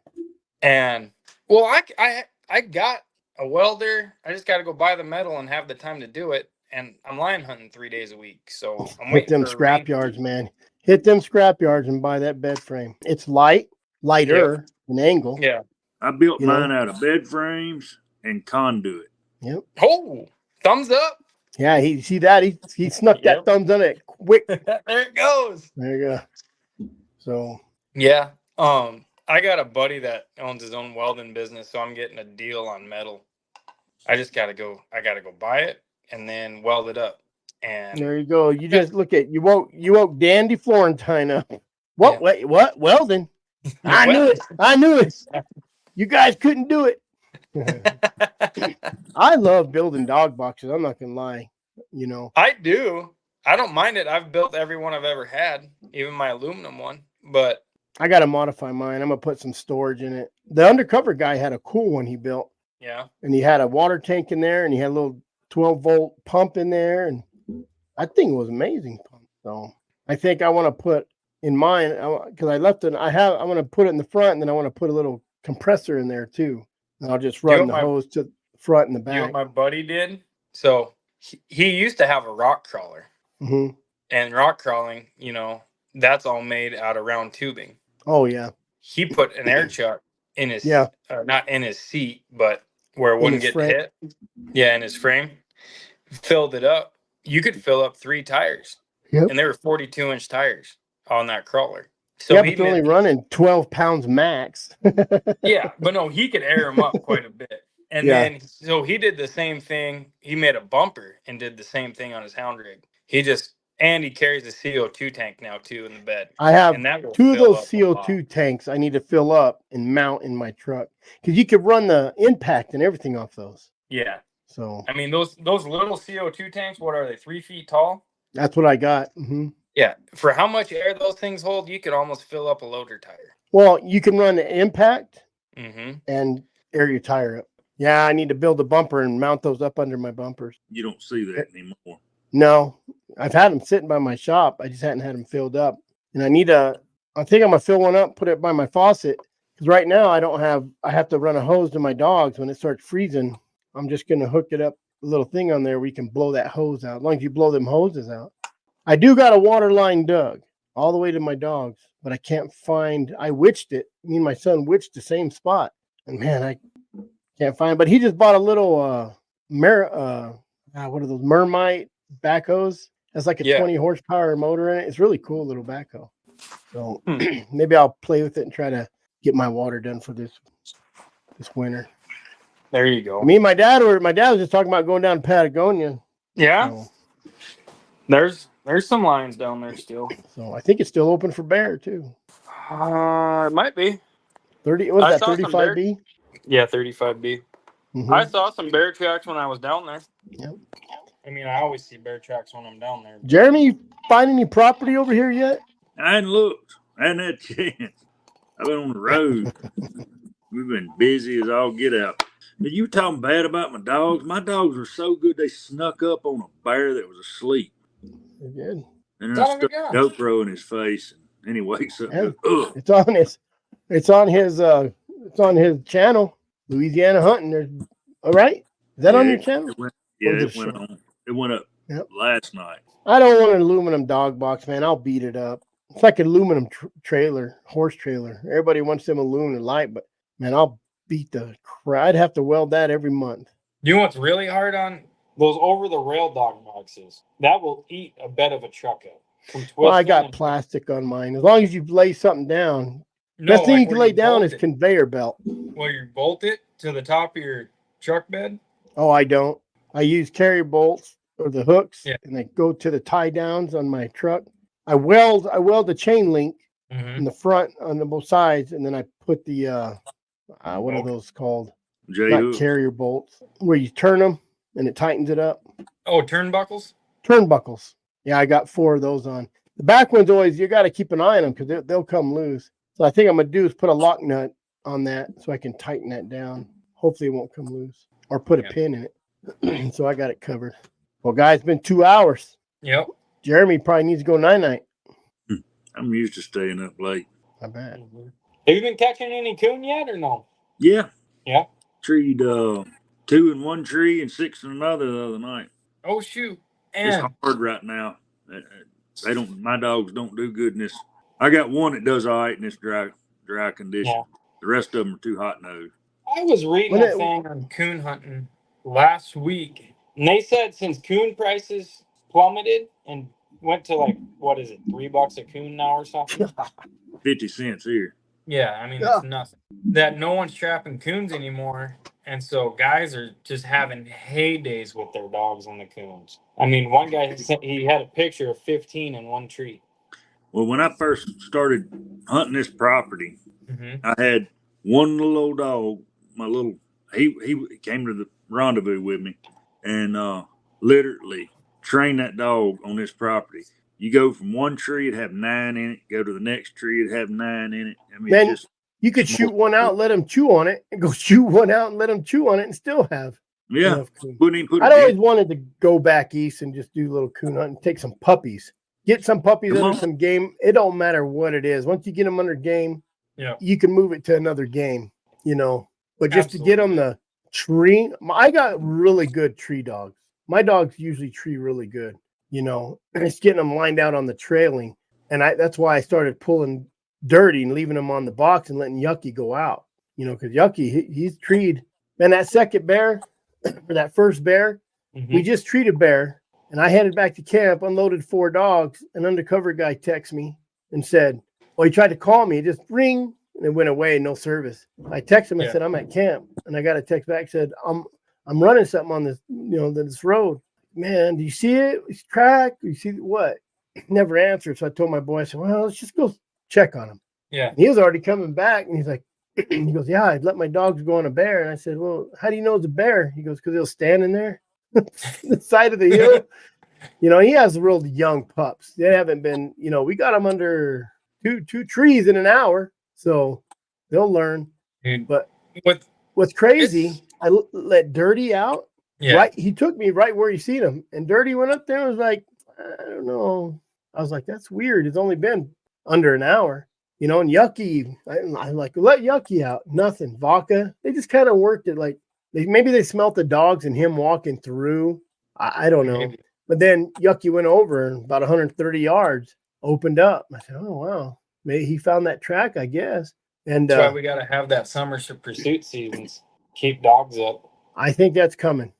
And, well, I got a welder. I just got to go buy the metal and have the time to do it. And I'm lion hunting 3 days a week, so I'm Hit them scrap yards, man. Hit them scrap yards and buy that bed frame. It's lighter an angle. Yeah. I built mine out of bed frames and conduit. Yep. Oh, thumbs up. Yeah, he snuck that thumbs on it quick. There it goes. There you go. So yeah. I got a buddy that owns his own welding business, so I'm getting a deal on metal. I gotta go buy it and then weld it up. And there you go. You just look at you woke Dandy Florentine up. What? Yeah. Wait, what? Welding? I knew it. You guys couldn't do it. I love building dog boxes. I'm not gonna lie. I do. I don't mind it. I've built every one I've ever had, even my aluminum one. But I gotta modify mine. I'm gonna put some storage in it. The undercover guy had a cool one he built. Yeah. And he had a water tank in there, and he had a little 12-volt pump in there, and I think it was amazing. So I think I want to put in mine because I left it. I'm going to put it in the front, and then I want to put a little compressor in there too. And I'll just run the hose to the front and the back. You know what my buddy did? So he used to have a rock crawler, and rock crawling, that's all made out of round tubing. Oh yeah. He put an air chuck in his not in his seat, but where it wouldn't get hit. Yeah, in his frame. Filled it up. You could fill up 3 tires. Yep. And they were 42-inch tires on that crawler. So but they're only running 12 pounds max. Yeah, but no, he could air them up quite a bit. And then, so he did the same thing. He made a bumper and did the same thing on his Hound rig. He carries a CO2 tank now too in the bed. I have 2 of those CO2 tanks I need to fill up and mount in my truck because you could run the impact and everything off those. Yeah. So I mean, those little CO2 tanks, what are they, 3 feet tall? That's what I got. Mm-hmm. Yeah. For how much air those things hold, you could almost fill up a loader tire. Well, you can run the impact and air your tire up. Yeah, I need to build a bumper and mount those up under my bumpers. You don't see that anymore. No, I've had them sitting by my shop. I just hadn't had them filled up. And I think I'm going to fill one up, put it by my faucet. Because right now I have to run a hose to my dogs when it starts freezing. I'm just going to hook it up, a little thing on there where you can blow that hose out. As long as you blow them hoses out. I do got a water line dug all the way to my dogs, but I can't find. I witched it. Me and my son witched the same spot, and man, I can't find. But he just bought a little what are those Mermite backhoes? Has like a 20 horsepower motor in it. It's really cool little backhoe. So maybe I'll play with it and try to get my water done for this winter. There you go. Me and my dad was just talking about going down to Patagonia. Yeah. So, There's some lines down there still. So I think it's still open for bear too. It might be. 30. What was that? 35B? Yeah, 35B. Mm-hmm. I saw some bear tracks when I was down there. Yep. I mean, I always see bear tracks when I'm down there. Jeremy, you find any property over here yet? I hadn't looked. I hadn't had a chance. I've been on the road. We've been busy as all get out. But you talking bad about my dogs? My dogs were so good they snuck up on a bear that was asleep. They're good. And then I stuck a GoPro in his face, and he wakes up. And goes, it's on his channel, Louisiana Hunting. There's all right. Is that on your channel? It went on. It went up last night. I don't want an aluminum dog box, man. I'll beat it up. It's like an aluminum horse trailer. Everybody wants them aluminum light, but man, I'll beat the crap. I'd have to weld that every month. You know what's really hard on those over the rail dog boxes? That will eat a bed of a truck up. Well, I got plastic on mine. As long as you lay something down. Best thing you can lay down is conveyor belt. Well, you bolt it to the top of your truck bed? Oh, I don't. I use carrier bolts or the hooks, and they go to the tie downs on my truck. I weld the chain link in the front on both sides, and then I put the what are those called? Not carrier bolts, where you turn them and it tightens it up. Oh, turnbuckles? Turnbuckles. Yeah, I got 4 of those on. The back ones always, you got to keep an eye on them because they'll come loose. So I think I'm going to do is put a lock nut on that so I can tighten that down. Hopefully it won't come loose, or put a pin in it. So I got it covered. Well, guys, it's been 2 hours. Yep. Jeremy probably needs to go night-night. I'm used to staying up late. I bet. Have you been catching any coon yet or no? Yeah. Yeah. Treed 2 in one tree and 6 in another the other night. Oh shoot! It's hard right now. My dogs don't do good in this. I got one that does all right in this dry condition. Yeah. The rest of them are too hot nosed. I was reading a thing on coon hunting last week, and they said since coon prices plummeted and went to like, what is it, $3 a coon now or something? 50 cents here. Yeah, I mean, it's nothing. That no one's trapping coons anymore. And so guys are just having heydays with their dogs on the coons. I mean, one guy, he had a picture of 15 in one tree. Well, when I first started hunting this property, I had one little old dog, he came to the rendezvous with me and literally trained that dog on this property. You go from one tree, it'd have 9 in it. Go to the next tree, it'd have 9 in it. I mean, man, you could shoot one out, let him chew on it, and go shoot one out and let him chew on it and still have. Yeah. I'd always wanted to go back east and just do a little coon hunt and take some puppies. Get some puppies under some game. It don't matter what it is. Once you get them under game, you can move it to another game, But just to get them the tree, I got really good tree dogs. My dogs usually tree really good, and it's getting them lined out on the trailing. And that's why I started pulling Dirty and leaving him on the box and letting Yucky go out, because Yucky, he's treed. Man, that second bear, or that first bear, we just treated bear. And I headed back to camp, unloaded 4 dogs. An undercover guy texted me and said, he tried to call me, just ring, and it went away, no service. I texted him and said, I'm at camp. And I got a text back, said, I'm running something on this, this road. Man, do you see it? It's tracked. You see what? Never answered. So I told my boy, I said, well, let's just go check on him. Yeah. And he was already coming back, and he's like, he goes, yeah, I'd let my dogs go on a bear. And I said, well, how do you know it's a bear? He goes, because he'll stand in there. The side of the hill. He has real young pups. They haven't been, we got them under two trees in an hour, so they'll learn. But what's crazy, I let Dirty out. Yeah. Right, he took me right where you seen him, and Dirty went up there and was like, I don't know. I was like, that's weird. It's only been under an hour, and Yucky. I like, let Yucky out. Nothing. Vodka. They just kind of worked it like maybe they smelt the dogs and him walking through. I don't know. But then Yucky went over and about 130 yards, opened up. I said, oh, wow. Maybe he found that track, I guess. And That's why we got to have that summer pursuit seasons. Keep dogs up. I think that's coming.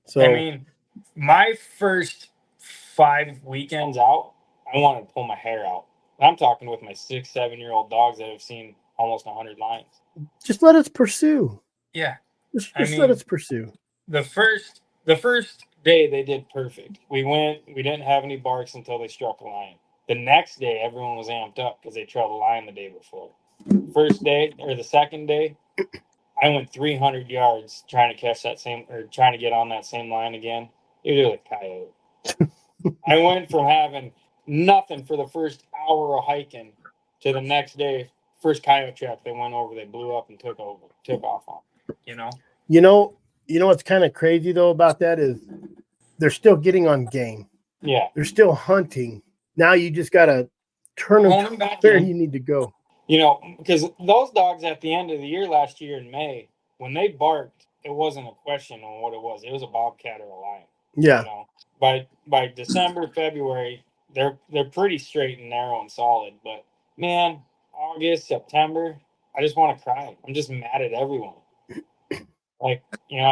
So I mean, my first 5 weekends out, I wanted to pull my hair out. I'm talking with my 6-7-year-old dogs that have seen almost 100 lines. just let us pursue. Yeah. Just let us pursue. The first day they did perfect. We went, we didn't have any barks until they struck a lion. The next day, everyone was amped up because they trailed a lion the day before. First day or the second day, I went 300 yards trying to trying to get on that same line again. It was a coyote. I went from having nothing for the first hour of hiking to the next day, first coyote track they went over, they blew up and took off on. You know what's kind of crazy though about that is they're still getting on game. Yeah, they're still hunting. Now you just gotta turn them back where you need to go. Because those dogs at the end of the year last year in May, when they barked, it wasn't a question on what it was. It was a bobcat or a lion. Yeah. By December, February, they're pretty straight and narrow and solid. But man, August, September, I just want to cry. I'm just mad at everyone. I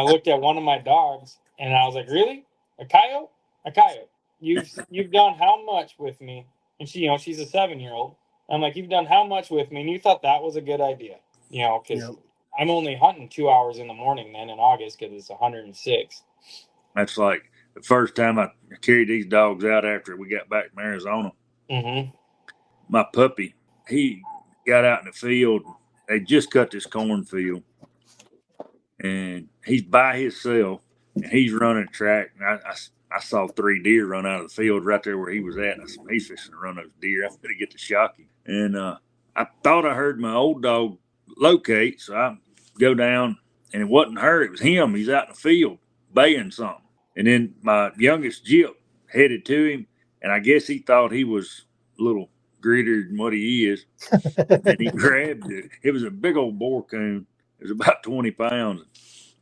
looked at one of my dogs and I was like, really? A coyote? A coyote. You've done how much with me? And she's a 7-year-old. I'm like, you've done how much with me? And you thought that was a good idea, because I'm only hunting 2 hours in the morning then in August because it's 106. That's like the first time I carried these dogs out after we got back from Arizona. Mm-hmm. My puppy, he got out in the field. They just cut this cornfield. And he's by himself. And he's running a track. And I saw 3 deer run out of the field right there where he was at. And I said, he's fixing to run those deer. I'm going to get to shock him. And I thought I heard my old dog locate. So I go down, and it wasn't her. It was him. He's out in the field baying something. And then my youngest Jip headed to him. And I guess he thought he was a little grittier than what he is. And he grabbed it. It was a big old boar coon. It was about 20 pounds.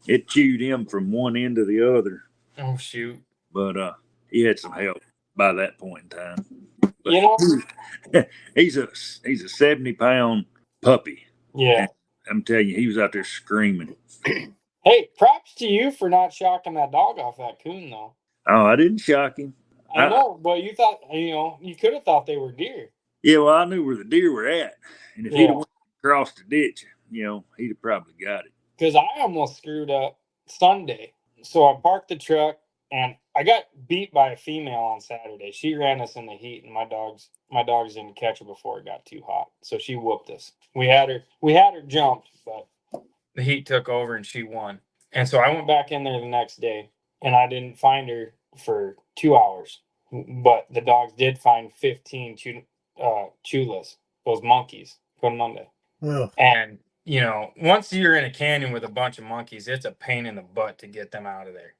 It chewed him from one end to the other. Oh, shoot. But he had some help by that point in time. But he's a 70-pound puppy. Yeah. And I'm telling you, he was out there screaming. Hey, props to you for not shocking that dog off that coon, though. Oh, I didn't shock him. I know, but you thought, you could have thought they were deer. Yeah, well, I knew where the deer were at. And if he'd have went across the ditch, he'd have probably got it. Because I almost screwed up Sunday. So I parked the truck, and I got beat by a female on Saturday. She ran us in the heat, and my dogs didn't catch her before it got too hot. So she whooped us. We had her jumped, but the heat took over and she won. And so I went back in there the next day, and I didn't find her for 2 hours. But the dogs did find 15 chulas, those monkeys, on Monday. Wow. And once you're in a canyon with a bunch of monkeys, it's a pain in the butt to get them out of there,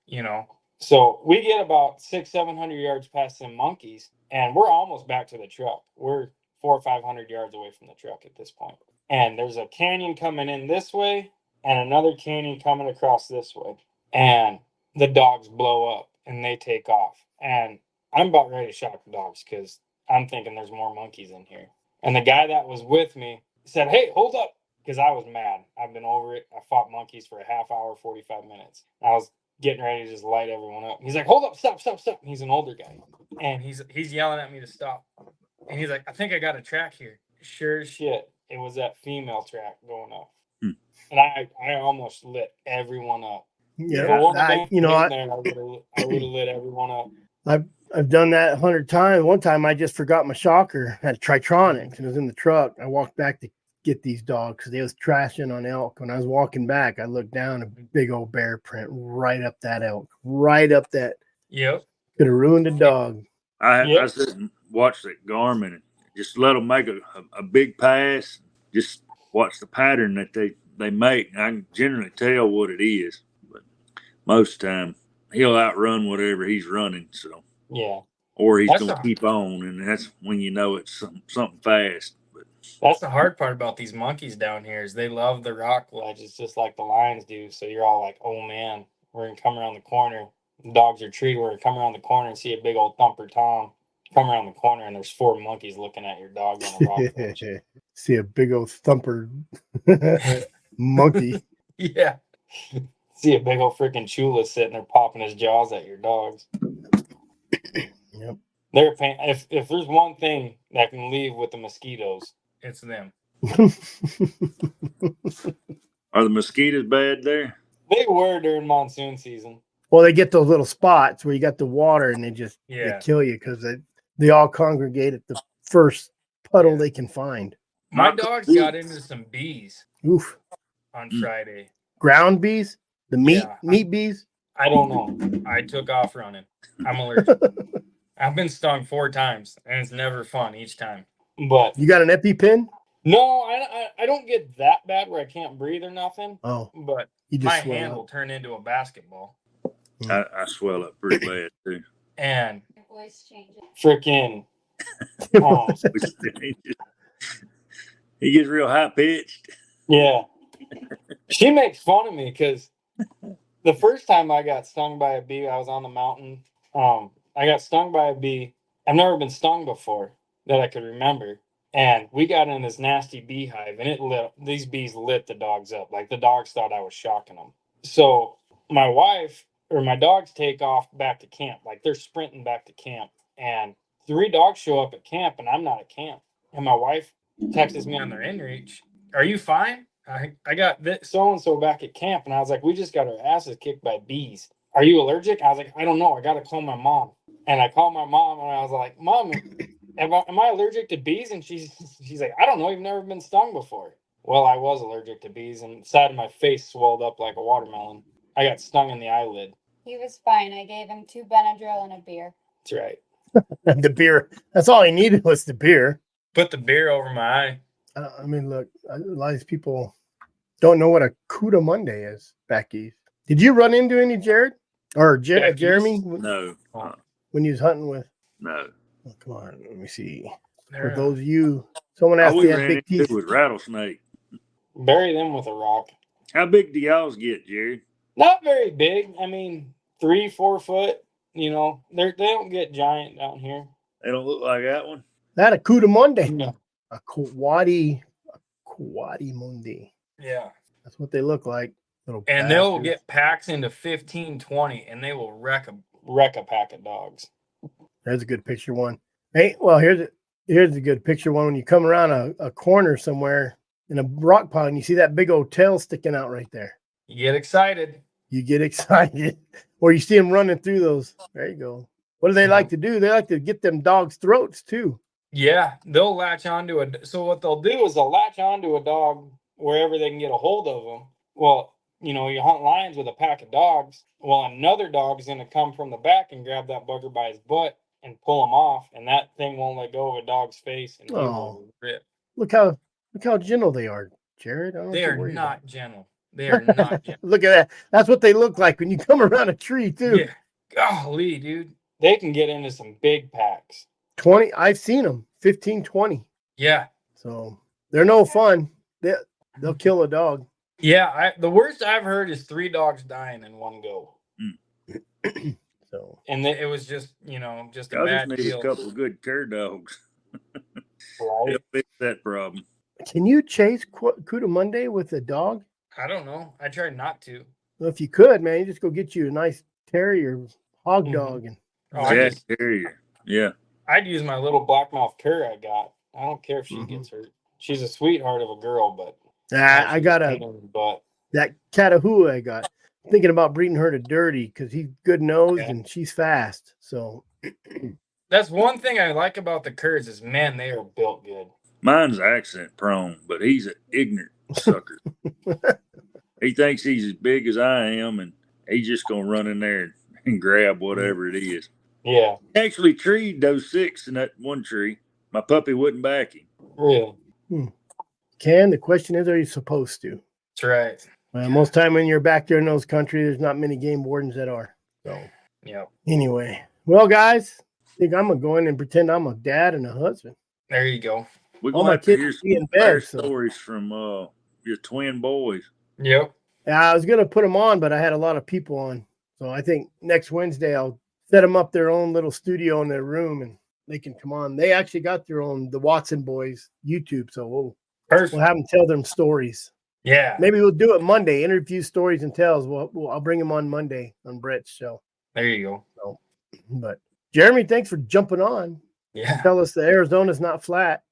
So we get about 600-700 yards past some monkeys, and we're almost back to the truck. We're 400 or 500 yards away from the truck at this point. And there's a canyon coming in this way and another canyon coming across this way. And the dogs blow up and they take off. And I'm about ready to shock the dogs because I'm thinking there's more monkeys in here. And the guy that was with me said, hey, hold up. Because I was mad. I've been over it. I fought monkeys for a half hour, 45 minutes. I was getting ready to just light everyone up. He's like, hold up, stop. He's an older guy. And he's yelling at me to stop. And he's like, I think I got a track here. Sure as shit, it was that female track going up. And I almost lit everyone up. Yeah, I would have lit everyone up. I've done that 100 times. One time I just forgot my shocker. I had Tritronics and it was in the truck. I walked back to get these dogs because they was trashing on elk. When I was walking back, I looked down, a big old bear print right up that elk, right up that. Yep. Could have ruined a dog. I sit and watch that Garmin and just let them make a big pass. Just watch the pattern that they make. I can generally tell what it is, but most of the time he'll outrun whatever he's running. So yeah, or he's going to keep on, and that's when you know it's something fast. But that's the hard part about these monkeys down here is they love the rock ledges just like the lions do. So you're all like, oh man, we're gonna come around the corner. Dogs are treated where you come around the corner and see a big old thumper Tom come around the corner and there's 4 monkeys looking at your dog on a rock bench. See a big old thumper monkey. Yeah. See a big old freaking chula sitting there popping his jaws at your dogs. Yep. They're pain. If there's one thing that can leave with the mosquitoes, it's them. Are the mosquitoes bad there? They were during monsoon season. Well, they get those little spots where you got the water and they kill you because they all congregate at the first puddle they can find. My dogs got into some bees. Oof. On Friday. Ground bees? The meat bees? I don't know. I took off running. I'm allergic. I've been stung 4 times and it's never fun each time. But you got an EpiPen? No, I don't get that bad where I can't breathe or nothing. Oh. But You my just swell hand up. will turn into a basketball. I swell up pretty bad too. And voice changes. freaking he gets real high pitched. yeah. She makes fun of me because the first time I got stung by a bee, I was on the mountain. I got stung by a bee. I've never been stung before that I could remember. And we got in this nasty beehive, and these bees lit the dogs up. Like the dogs thought I was shocking them. So my dogs take off back to camp. Like they're sprinting back to camp. And 3 dogs show up at camp, and I'm not at camp. And my wife texts me on their inReach, "Are you fine? I got so-and-so back at camp." And I was like, "We just got our asses kicked by bees. Are you allergic?" I was like, "I don't know. I got to call my mom." And I called my mom, and I was like, "Mom, am I allergic to bees?" And she's like, "I don't know. You've never been stung before." Well, I was allergic to bees, and the side of my face swelled up like a watermelon. I got stung in the eyelid. He was fine. I gave him 2 Benadryl and a beer. That's right. The beer. That's all he needed was the beer. Put the beer over my eye. I mean, look, a lot of these people don't know what a Cuda Monday is back east. Did you run into any, Jared? Or Jeremy? No. When you was hunting with? No. Oh, come on, let me see. There. For those of you, someone asked All we me had ran big into teeth. was rattlesnake. Bury them with a rock. How big do y'all's get, Jared? Not very big. I mean, 3-4 foot. You know, they don't get giant down here. They don't look like that one. That a Cuda Monday. No. A Kawadi Monday. Yeah. That's what they look like. Little And they'll bastards. get packs into 15, 20, and they will wreck a pack of dogs. There's a good picture one. Hey, well, here's a good picture one when you come around a corner somewhere in a rock pile and you see that big old tail sticking out right there. You get excited. You get excited. Or you see them running through those. There you go. What do they like to do? They like to get them dogs' throats too. Yeah, they'll latch onto so what they'll do is they'll latch onto a dog wherever they can get a hold of them. Well, you know, you hunt lions with a pack of dogs. Well, another dog's going to come from the back and grab that bugger by his butt and pull him off, and that thing won't let go of a dog's face, and he will rip. Look how gentle they are, Jared. They are not gentle. They are not gentle. Look at that. That's what they look like when you come around a tree too. Yeah. Golly, dude. They can get into some big packs. 20. I've seen them. 15, 20. Yeah. So they're no fun. They'll kill a dog. Yeah. The worst I've heard is 3 dogs dying in one go. So. And it was just, just a Y'all bad just need deal. a couple of good cur dogs. Right. They'll fix that problem. Can you chase Cuda Monday with a dog? I don't know. I tried not to. Well, if you could, man, you just go get you a nice terrier hog dog and Jack Terrier. Yeah. I'd use my little blackmouth cur I got. I don't care if she gets hurt. She's a sweetheart of a girl, but I got that Catahoula I got. Thinking about breeding her to Dirty because he's good nosed and she's fast. So that's one thing I like about the curs is, man, they are built good. Mine's accident prone, but he's an ignorant sucker. He thinks he's as big as I am, and he's just gonna run in there and grab whatever it is. Yeah. He actually treed those 6 in that one tree. My puppy wouldn't back him. Really? The question is, are you supposed to? That's right. Well, most time when you're back there in those countries, there's not many game wardens that are. So yeah. Anyway, well, guys, I think I'm gonna go in and pretend I'm a dad and a husband. There you go. We're All gonna my have to kids hear be in some fire bed. So. stories from your twin boys. Yep. Yeah, I was gonna put them on, but I had a lot of people on, So I think next Wednesday I'll set them up their own little studio in their room and they can come on. They actually got their own, the Watson Boys YouTube. So we'll have them tell them stories. Yeah. Maybe we'll do it Monday, interview stories and tells. I'll bring them on Monday on Brett's show. There you go. So, but Jeremy, thanks for jumping on. Yeah. Tell us that Arizona's not flat.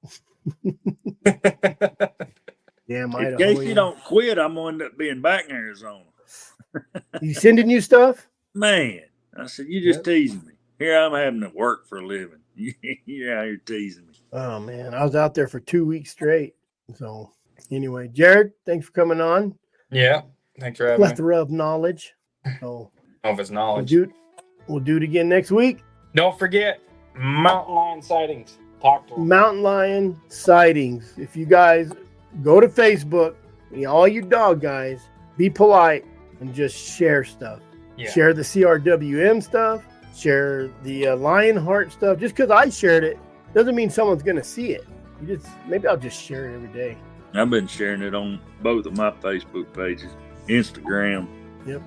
Yeah, in case you don't quit, I'm going to end up being back in Arizona. You sending you stuff? Man, I said, you just teasing me. Here I'm having to work for a living. You're out here teasing me. Oh, man. I was out there for 2 weeks straight. So anyway, Jared, thanks for coming on. Yeah. Thanks for having me. Plethora of knowledge. So I don't know if it's knowledge. We'll do it again next week. Don't forget mountain lion sightings. Talk to them. Mountain lion sightings. If you guys go to Facebook, all you dog guys, be polite and just share stuff. Yeah. Share the CRWM stuff. Share the Lionheart stuff. Just because I shared it doesn't mean someone's going to see it. Maybe I'll just share it every day. I've been sharing it on both of my Facebook pages, Instagram. Yep.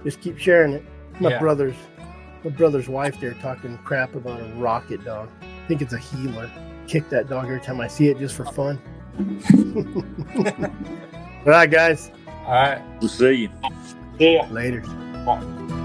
Just keep sharing it. My brother's wife there talking crap about a rocket dog. I think it's a healer. Kick that dog every time I see it just for fun. All right, guys. All right. We'll see you. See ya. Later. Bye.